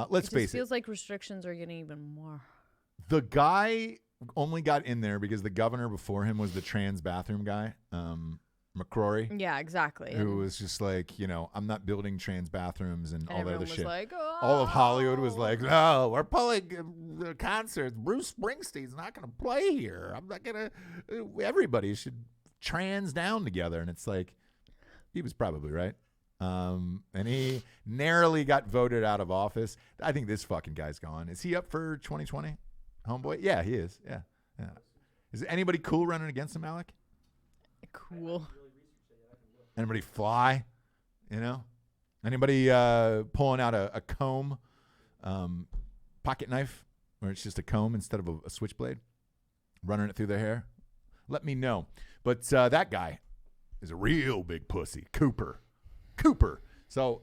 Let's face it. Feels like restrictions are getting even more. The guy only got in there because the governor before him was the trans bathroom guy. McCrory. Yeah, exactly. Who was just like, I'm not building trans bathrooms and all that other shit. Like, oh. All of Hollywood was like, no, we're pulling concerts. Bruce Springsteen's not going to play here. I'm not going to. Everybody should trans down together. And it's like, he was probably right. And he narrowly got voted out of office. I think this fucking guy's gone. Is he up for 2020? Homeboy? Yeah, he is. Yeah. Is anybody cool running against him, Alec? Cool. Anybody fly? Anybody pulling out a comb, pocket knife, where it's just a comb instead of a switchblade, running it through their hair? Let me know. But that guy is a real big pussy. Cooper. So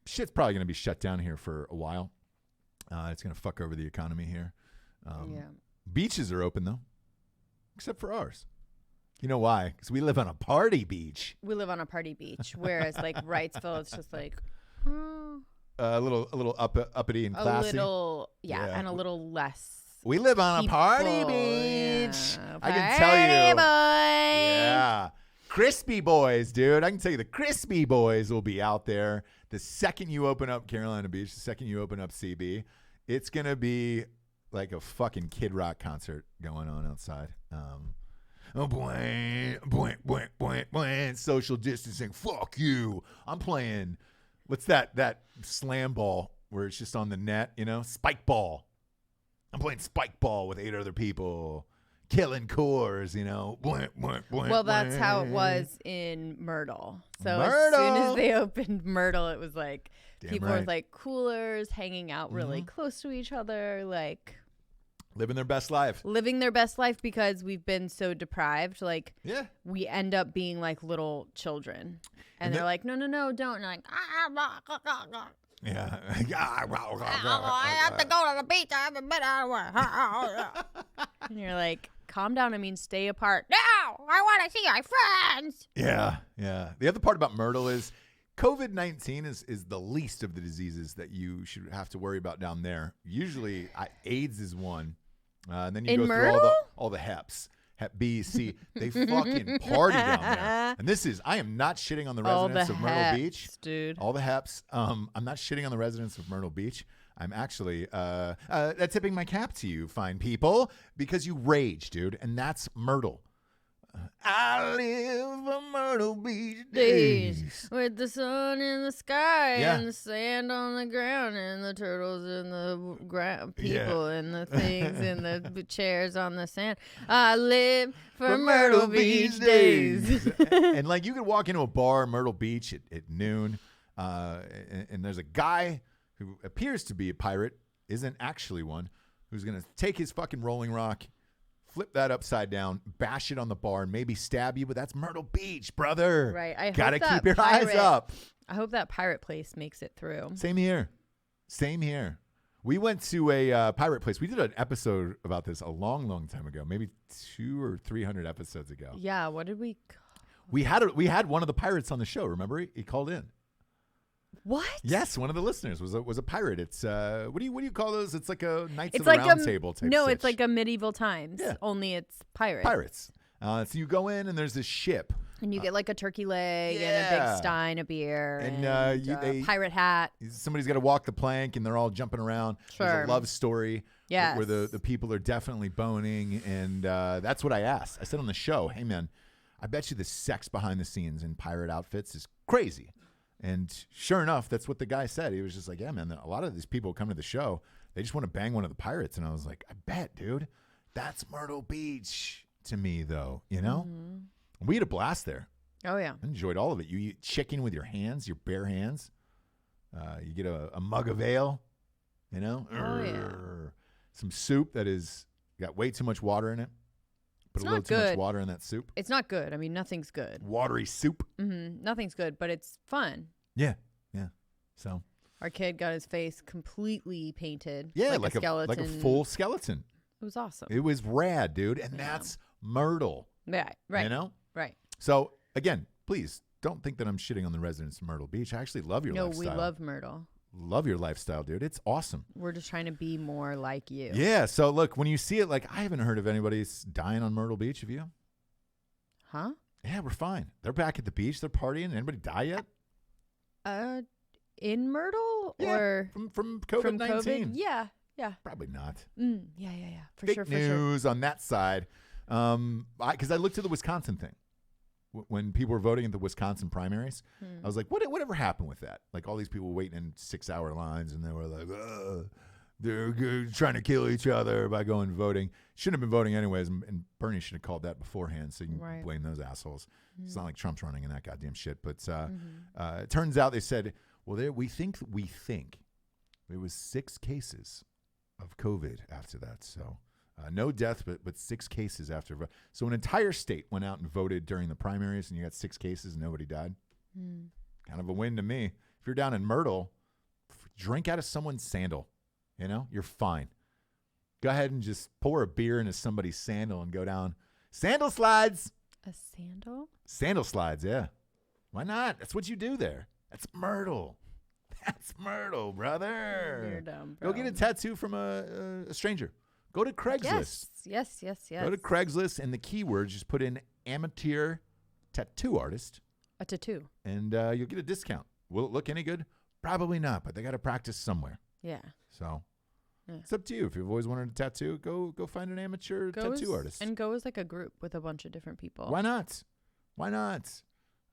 shit's probably going to be shut down here for a while. It's going to fuck over the economy here. Beaches are open, though, except for ours. You know why? Because we live on a party beach. We live on a party beach, whereas like Wrightsville, it's just like a little uppity and classy. And a little less. We live on a party beach. Yeah. I can tell you. Boy. Yeah. Crispy boys, dude. I can tell you the crispy boys will be out there the second you open up Carolina Beach, the second you open up CB. It's going to be like a fucking Kid Rock concert going on outside. Social distancing. Fuck you. I'm playing. What's that slam ball where it's just on the net? Spike ball. I'm playing spike ball with 8 other people, killing cores. Well, that's how it was in Myrtle. So as soon as they opened Myrtle, it was like people were like coolers, hanging out really close to each other, like. Living their best life because we've been so deprived. Like, we end up being like little children. And they're like, no, don't. And like, yeah. I have to go to the beach. I haven't been anywhere. And you're like, calm down. I mean, stay apart. No, I want to see my friends. Yeah. The other part about Myrtle is COVID-19 is the least of the diseases that you should have to worry about down there. Usually, AIDS is one. And then you go Myrtle? through all the HEPs. Hep B, C. They fucking party down there. And I am not shitting on the residents of Myrtle Beach. Dude. All the HEPs. I'm not shitting on the residents of Myrtle Beach. I'm actually tipping my cap to you, fine people, because you rage, dude. And that's Myrtle. I live for Myrtle Beach days with the sun in the sky and the sand on the ground and the turtles and the people and the things and the chairs on the sand. I live for Myrtle Beach days. And like you could walk into a bar, Myrtle Beach at noon, and there's a guy who appears to be a pirate, isn't actually one, who's going to take his fucking Rolling Rock, flip that upside down, bash it on the bar, and maybe stab you, but that's Myrtle Beach, brother. Right. I gotta keep your eyes up. I hope that pirate place makes it through. Same here. We went to a pirate place. We did an episode about this a long, long time ago, maybe 200 or 300 episodes ago. Yeah. What did we call? We had one of the pirates on the show. Remember, he called in. What? Yes, one of the listeners was a pirate. It's what do you call those? It's like a Knights of the Round Table type. No, stitch. It's like a medieval times. Yeah. Only it's pirates. So you go in and there's this ship And you get like a turkey leg and a big stein of beer and a pirate hat. Somebody's got to walk the plank and they're all jumping around. Sure. There's a love story yes. where the people are definitely boning. And that's what I asked. I said on the show, hey, man, I bet you the sex behind the scenes in pirate outfits is crazy. And sure enough, that's what the guy said. He was just like, yeah, man, a lot of these people come to the show. They just want to bang one of the pirates. And I was like, I bet, dude. That's Myrtle Beach to me, though, you know? Mm-hmm. We had a blast there. Oh, yeah. I enjoyed all of it. You eat chicken with your hands, your bare hands. You get a mug of ale, you know? Oh, yeah. Some soup that is got way too much water in it. Put a little too much water in that soup. It's not good. I mean, nothing's good. Watery soup. Mm-hmm. Nothing's good, but it's fun. Yeah, yeah. So our kid got his face completely painted. Yeah, like a skeleton. Like a full skeleton. It was awesome. It was rad, dude. And that's Myrtle. Yeah, right. You know? Right. So, again, please don't think that I'm shitting on the residents of Myrtle Beach. I actually love your lifestyle. No, we love Myrtle. Love your lifestyle, dude. It's awesome. We're just trying to be more like you. Yeah. So, look, when you see it, like, I haven't heard of anybody dying on Myrtle Beach. Have you? Huh? Yeah, we're fine. They're back at the beach. They're partying. Anybody die yet? In Myrtle? Yeah, or from COVID-19? From COVID? Yeah. Yeah. Probably not. Yeah. For Fake sure. news on that side. Because I looked at the Wisconsin thing. When people were voting in the Wisconsin primaries, I was like, whatever happened with that? Like all these people waiting in 6-hour lines and they were like, they're trying to kill each other by going voting. Shouldn't have been voting anyways. And Bernie should have called that beforehand. So you can blame those assholes. It's not like Trump's running in that goddamn shit. But it turns out they said, well, we think there was 6 cases of COVID after that. So no death, but 6 cases after. So an entire state went out and voted during the primaries, and you got 6 cases and nobody died. Kind of a win to me. If you're down in Myrtle, drink out of someone's sandal. You know, you're fine. Go ahead and just pour a beer into somebody's sandal and go down. Sandal slides. A sandal? Sandal slides, yeah. Why not? That's what you do there. That's Myrtle. That's Myrtle, brother. You're dumb, bro. Go get a tattoo from a stranger. Go to Craigslist. Yes. Go to Craigslist, and the keywords, just put in amateur tattoo artist. A tattoo. And you'll get a discount. Will it look any good? Probably not, but they got to practice somewhere. Yeah. So it's up to you. If you've always wanted a tattoo, go find an amateur tattoo artist. And go as like a group with a bunch of different people. Why not?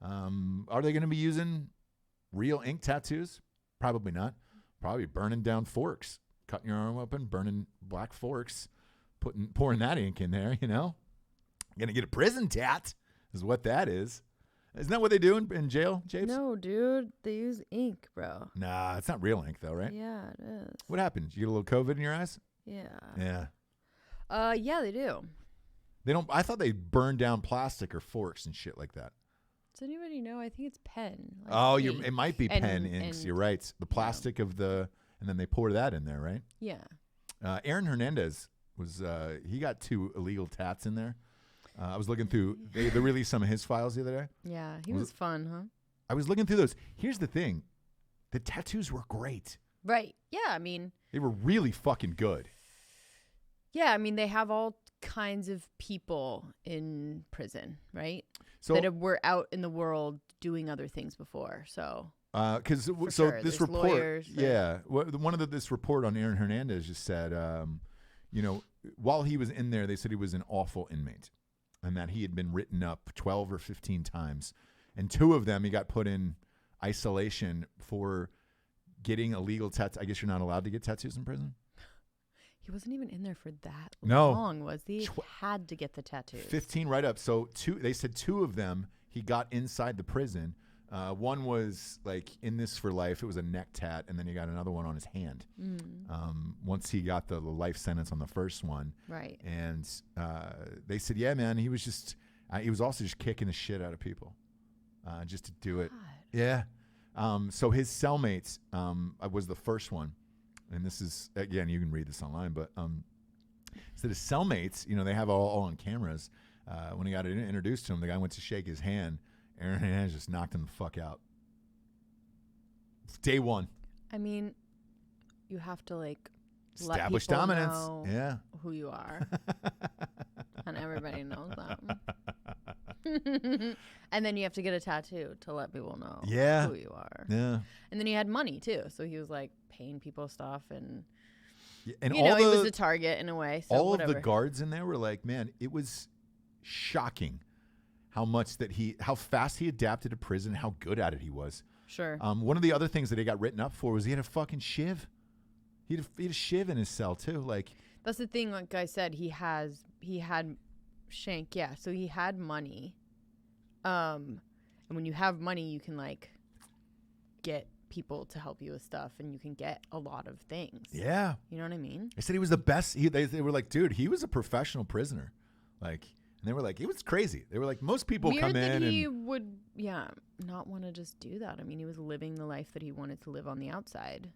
Are they going to be using real ink tattoos? Probably not. Probably burning down forks. Cutting your arm open, burning black forks, pouring that ink in there, you know? Gonna get a prison tat is what that is. Isn't that what they do in jail, Japes? No, dude. They use ink, bro. Nah, it's not real ink, though, right? Yeah, it is. What happened? You get a little COVID in your eyes? Yeah. Yeah, they do. They don't. I thought they burned down plastic or forks and shit like that. Does anybody know? I think it's pen. Like it might be pen inks. You're right. The plastic of the... And then they pour that in there, right? Yeah. Aaron Hernandez was he got 2 illegal tats in there. I was looking through. They released some of his files the other day. Yeah, he was fun, huh? I was looking through those. Here's the thing, the tattoos were great. Right. Yeah. I mean, they were really fucking good. Yeah. I mean, they have all kinds of people in prison, right? So that were out in the world doing other things before. So. Because this report, this report on Aaron Hernandez just said, while he was in there, they said he was an awful inmate, and that he had been written up 12 or 15 times, and 2 of them he got put in isolation for getting illegal tattoos. I guess you're not allowed to get tattoos in prison. He wasn't even in there for that long, was he? He had to get the tattoos. 15 right up. So they said 2 of them he got inside the prison. One was like in this for life. It was a neck tat, and then he got another one on his hand. Once he got the life sentence on the first one, right? And they said, "Yeah, man, he was just he was also just kicking the shit out of people, just to do it." Yeah. So his cellmates was the first one, and this is again, you can read this online, but so his cellmates, they have all on cameras. When he got introduced to him, the guy went to shake his hand. Aaron Hernandez just knocked him the fuck out. Day 1. I mean, you have to establish let dominance. Know who you are, and everybody knows that. And then you have to get a tattoo to let people know who you are. Yeah. And then he had money too. So he was like paying people stuff and and he was a target in a way. So all whatever. of the guards in there were like, man, it was shocking how fast he adapted to prison, how good at it he was. Sure. One of the other things that he got written up for was he had a fucking shiv. He had a shiv in his cell too. Like that's the thing. Like I said, he had shank. Yeah. So he had money. And when you have money, you can like get people to help you with stuff, and you can get a lot of things. Yeah. You know what I mean? They said he was the best. They were like, dude, he was a professional prisoner. Like, and they were like, it was crazy. They were like, most people Weird come that in he and would, not want to just do that. I mean, he was living the life that he wanted to live on the outside.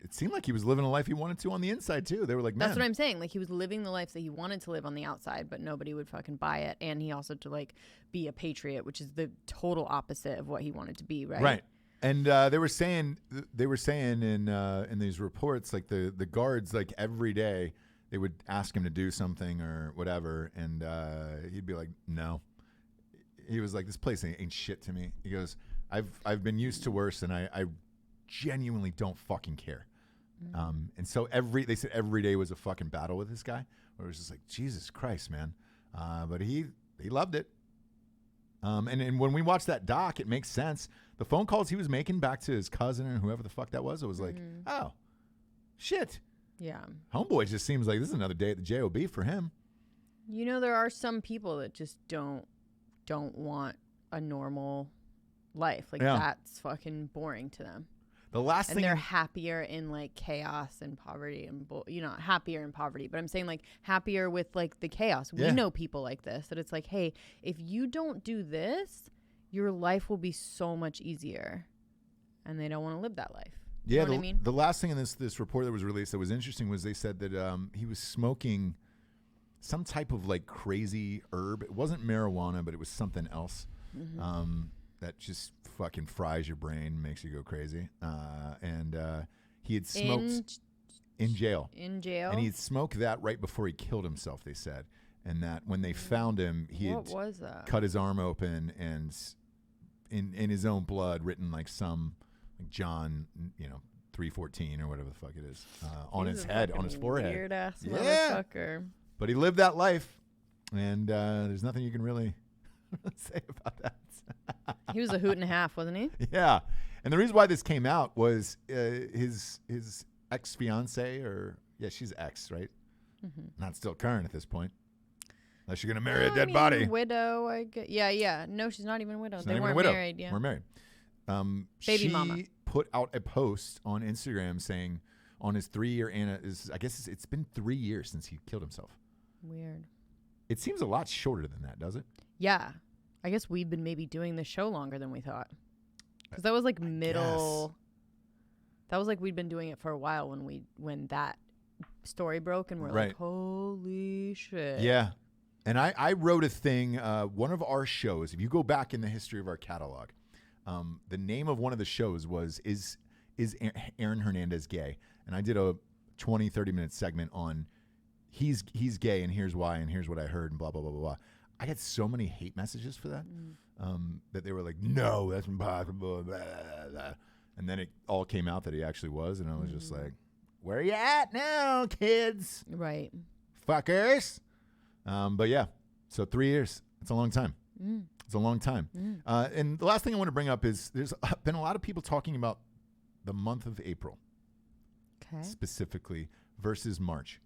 It seemed like he was living a life he wanted to on the inside too. They were like, man. That's what I'm saying. Like he was living the life that he wanted to live on the outside, but nobody would fucking buy it. And he also to like be a patriot, which is the total opposite of what he wanted to be, right? Right. And they were saying in these reports, like the guards, like every day they would ask him to do something or whatever, and he'd be like, no. He was like, this place ain't shit to me. He goes, I've been used to worse, and I genuinely don't fucking care. And so they said every day was a fucking battle with this guy, where it was just like, Jesus Christ, man. But he loved it. And when we watched that doc, it makes sense. The phone calls he was making back to his cousin and whoever the fuck that was, it was like, oh, shit. Yeah. Homeboy just seems like this is another day at the JOB for him. You know, there are some people that just don't want a normal life. Like that's fucking boring to them. The last thing, they're happier in like chaos and poverty and not happier in poverty, but I'm saying like happier with like the chaos. We know people like this, that it's like, hey, if you don't do this, your life will be so much easier, and they don't want to live that life. You know what I mean? The last thing in this report that was released that was interesting was they said that he was smoking some type of like crazy herb. It wasn't marijuana, but it was something else. That just fucking fries your brain, makes you go crazy. And he had smoked in jail. In jail? And he had smoked that right before he killed himself, they said. And that when they found him, he had cut his arm open and in his own blood written like some like John, 3:14 or whatever the fuck it is, on his head, on his forehead. Weird ass motherfucker. But he lived that life, and there's nothing you can really say about that. He was a hoot and a half, wasn't he? Yeah. And the reason why this came out was his ex-fiance, she's ex, right? Not still current at this point. Unless you're going to marry a dead body. Widow, I guess. Yeah. No, she's not even a widow. They weren't married. Yeah. We're married. Baby mama. She put out a post on Instagram saying on his 3-year, I guess it's been 3 years since he killed himself. Weird. It seems a lot shorter than that, does it? Yeah. I guess we've been maybe doing this show longer than we thought. Because that was like middle. That was like we'd been doing it for a while when that story broke, and we're like, holy shit. Yeah. And I wrote a thing, one of our shows, if you go back in the history of our catalog, the name of one of the shows was Is Aaron Hernandez Gay? And I did a 20, 30-minute segment on he's gay and here's why and here's what I heard and blah, blah, blah, blah, blah. I got so many hate messages for that, that they were like, no, that's impossible, blah, blah, blah. And then it all came out that he actually was, and I was just like, where are you at now, kids? Right. Fuckers. But yeah, so 3 years. It's a long time. It's a long time. And the last thing I want to bring up is there's been a lot of people talking about the month of April, specifically, versus March.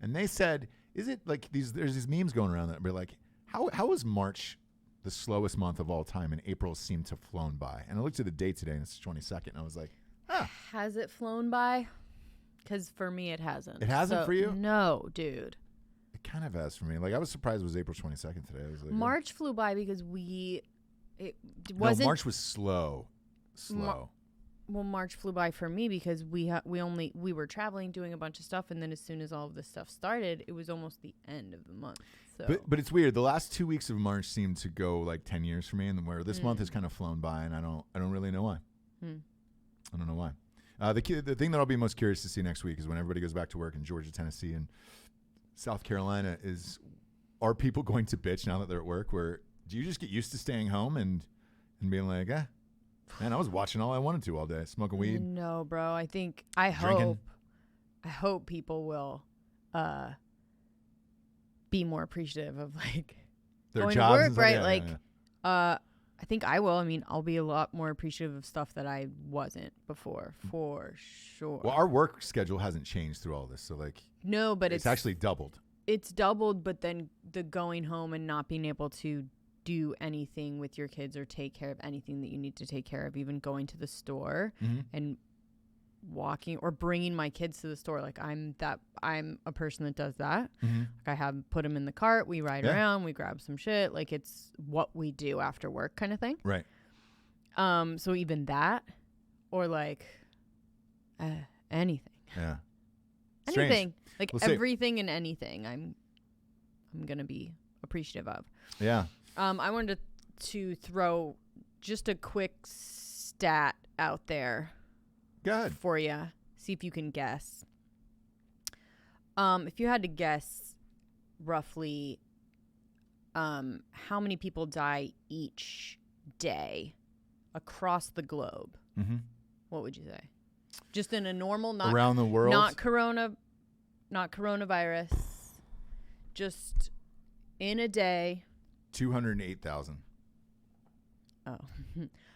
And they said, is it like there's these memes going around that be like, how is March the slowest month of all time and April seemed to have flown by? And I looked at the date today and it's the 22nd and I was like, Has it flown by? Because for me it hasn't. It hasn't for you? No, dude. It kind of has for me. Like I was surprised it was April 22nd today. I was like, March flew by because March was slow. Well, March flew by for me because we were traveling, doing a bunch of stuff, and then as soon as all of this stuff started, it was almost the end of the month. So. But it's weird. The last 2 weeks of March seemed to go like 10 years for me, and where this month has kind of flown by, and I don't really know why. I don't know why. The thing that I'll be most curious to see next week is when everybody goes back to work in Georgia, Tennessee, and South Carolina. Are people going to bitch now that they're at work? Where Do you just get used to staying home and being like, man, I was watching all I wanted to all day, smoking weed? No, bro. I hope people will be more appreciative of like their going jobs to work, right? Yeah. I think I will. I mean, I'll be a lot more appreciative of stuff that I wasn't before, for sure. Well, our work schedule hasn't changed through all this, so like no, but it's actually doubled. It's doubled, but then the going home and not being able to do anything with your kids or take care of anything that you need to take care of, even going to the store and walking or bringing my kids to the store. Like I'm a person that does that. Like I have put them in the cart, we ride around, we grab some shit. Like it's what we do after work kind of thing. Right. So even that or like anything. Yeah. Anything. Strange. Like everything and anything I'm going to be appreciative of. Yeah. I wanted to throw just a quick stat out there. Good. For you. See if you can guess. If you had to guess roughly how many people die each day across the globe, what would you say? Just in a normal, not around the world, not coronavirus, just in a day. 208,000. Oh.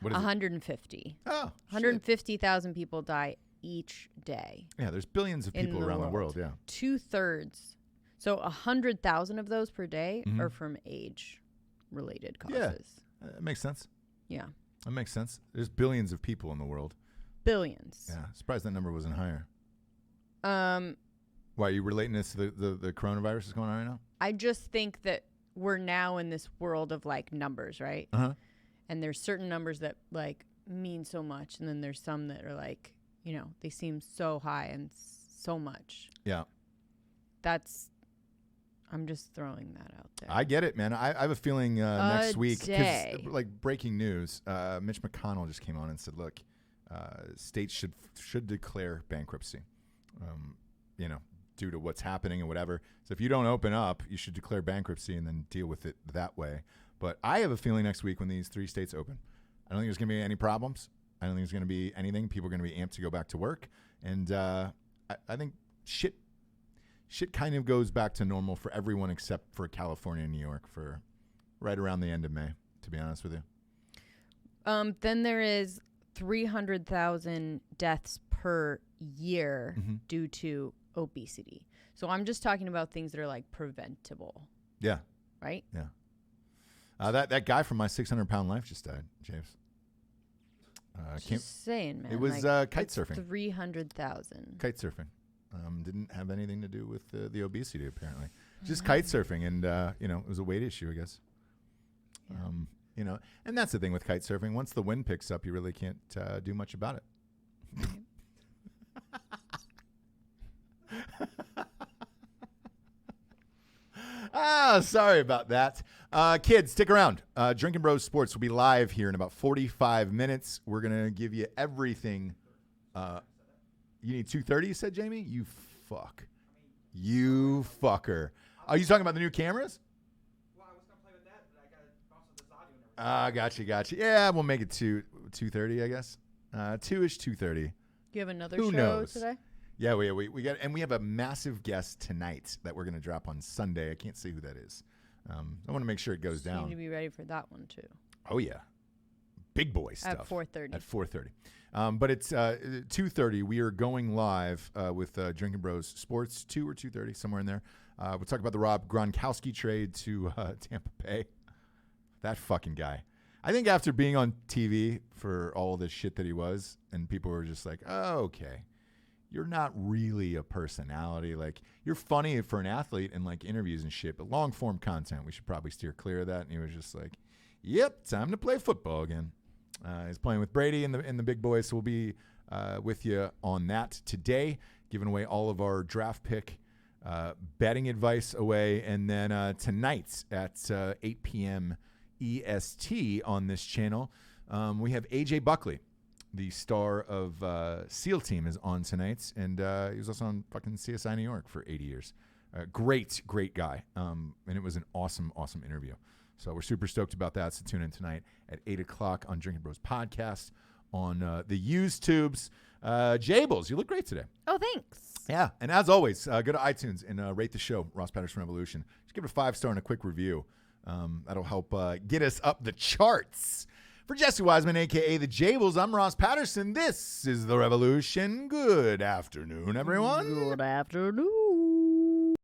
What is 150. Oh, 150,000 people die each day. Yeah, there's billions of people around the world. Yeah. 2/3. So 100,000 of those per day are from age-related causes. Yeah, that makes sense. Yeah. That makes sense. There's billions of people in the world. Billions. Yeah. Surprised that number wasn't higher. Why, are you relating this to the coronavirus that's going on right now? I just think that we're now in this world of like numbers, right? And there's certain numbers that like mean so much, and then there's some that are like, you know, they seem so high and so much. Yeah. I'm just throwing that out there. I get it, man. I have a feeling next week, because like breaking news, Mitch McConnell just came on and said, look, states should declare bankruptcy, you know, due to what's happening and whatever. So if you don't open up, you should declare bankruptcy and then deal with it that way. But I have a feeling next week when these 3 states open, I don't think there's going to be any problems. I don't think there's going to be anything. People are going to be amped to go back to work. And I think shit kind of goes back to normal for everyone except for California and New York for right around the end of May, to be honest with you. Then there is 300,000 deaths per year due to obesity. So I'm just talking about things that are like preventable. Yeah. Right? Yeah. That guy from My 600-Pound Life just died, James. Just saying, man. It was kite surfing. 300,000. Kite surfing. Didn't have anything to do with the obesity, apparently. Just kite surfing, and you know, it was a weight issue, I guess. Yeah. You know, and that's the thing with kite surfing. Once the wind picks up, you really can't do much about it. Sorry about that. Kids, stick around. Drinkin Bros Sports will be live here in about 45 minutes. We're going to give you everything. You need 2:30, you said, Jamie? You fuck. You fucker. Are you talking about the new cameras? Well, I was going to play with that, but I got to bounce with this audio and everything. Gotcha. Yeah, we'll make it 2:30, I guess. 2-ish, 2:30. Do you have another Who show knows? today? Yeah, we got, and we have a massive guest tonight that we're going to drop on Sunday. I can't say who that is. I want to make sure it goes So down. you need to be ready for that one too. Oh yeah, big boy stuff. At 4:30. At 4:30. But it's 2:30. We are going live with Drinkin Bros Sports, 2 or 2:30, somewhere in there. We'll talk about the Rob Gronkowski trade to Tampa Bay. That fucking guy. I think after being on TV for all this shit that he was, and people were just like, oh, okay, you're not really a personality. Like, you're funny for an athlete and like interviews and shit, but long form content, we should probably steer clear of that. And he was just like, yep, time to play football again. He's playing with Brady and the big boys, so we'll be with you on that today, giving away all of our draft pick betting advice away. And then tonight at 8 p.m. EST on this channel, we have AJ Buckley, the star of SEAL Team, is on tonight, and he was also on fucking CSI New York for 80 years. Great guy, and it was an awesome interview. So we're super stoked about that. So tune in tonight at 8 o'clock on Drinkin Bros podcast on the used tubes. Jables, you look great today. Oh, thanks. Yeah, and as always, go to iTunes and rate the show, Ross Patterson Revolution. Just give it a 5-star and a quick review. That'll help get us up the charts. For Jessie Wiseman, a.k.a. The Jables, I'm Ross Patterson. This is The Revolution. Good afternoon, everyone. Good afternoon.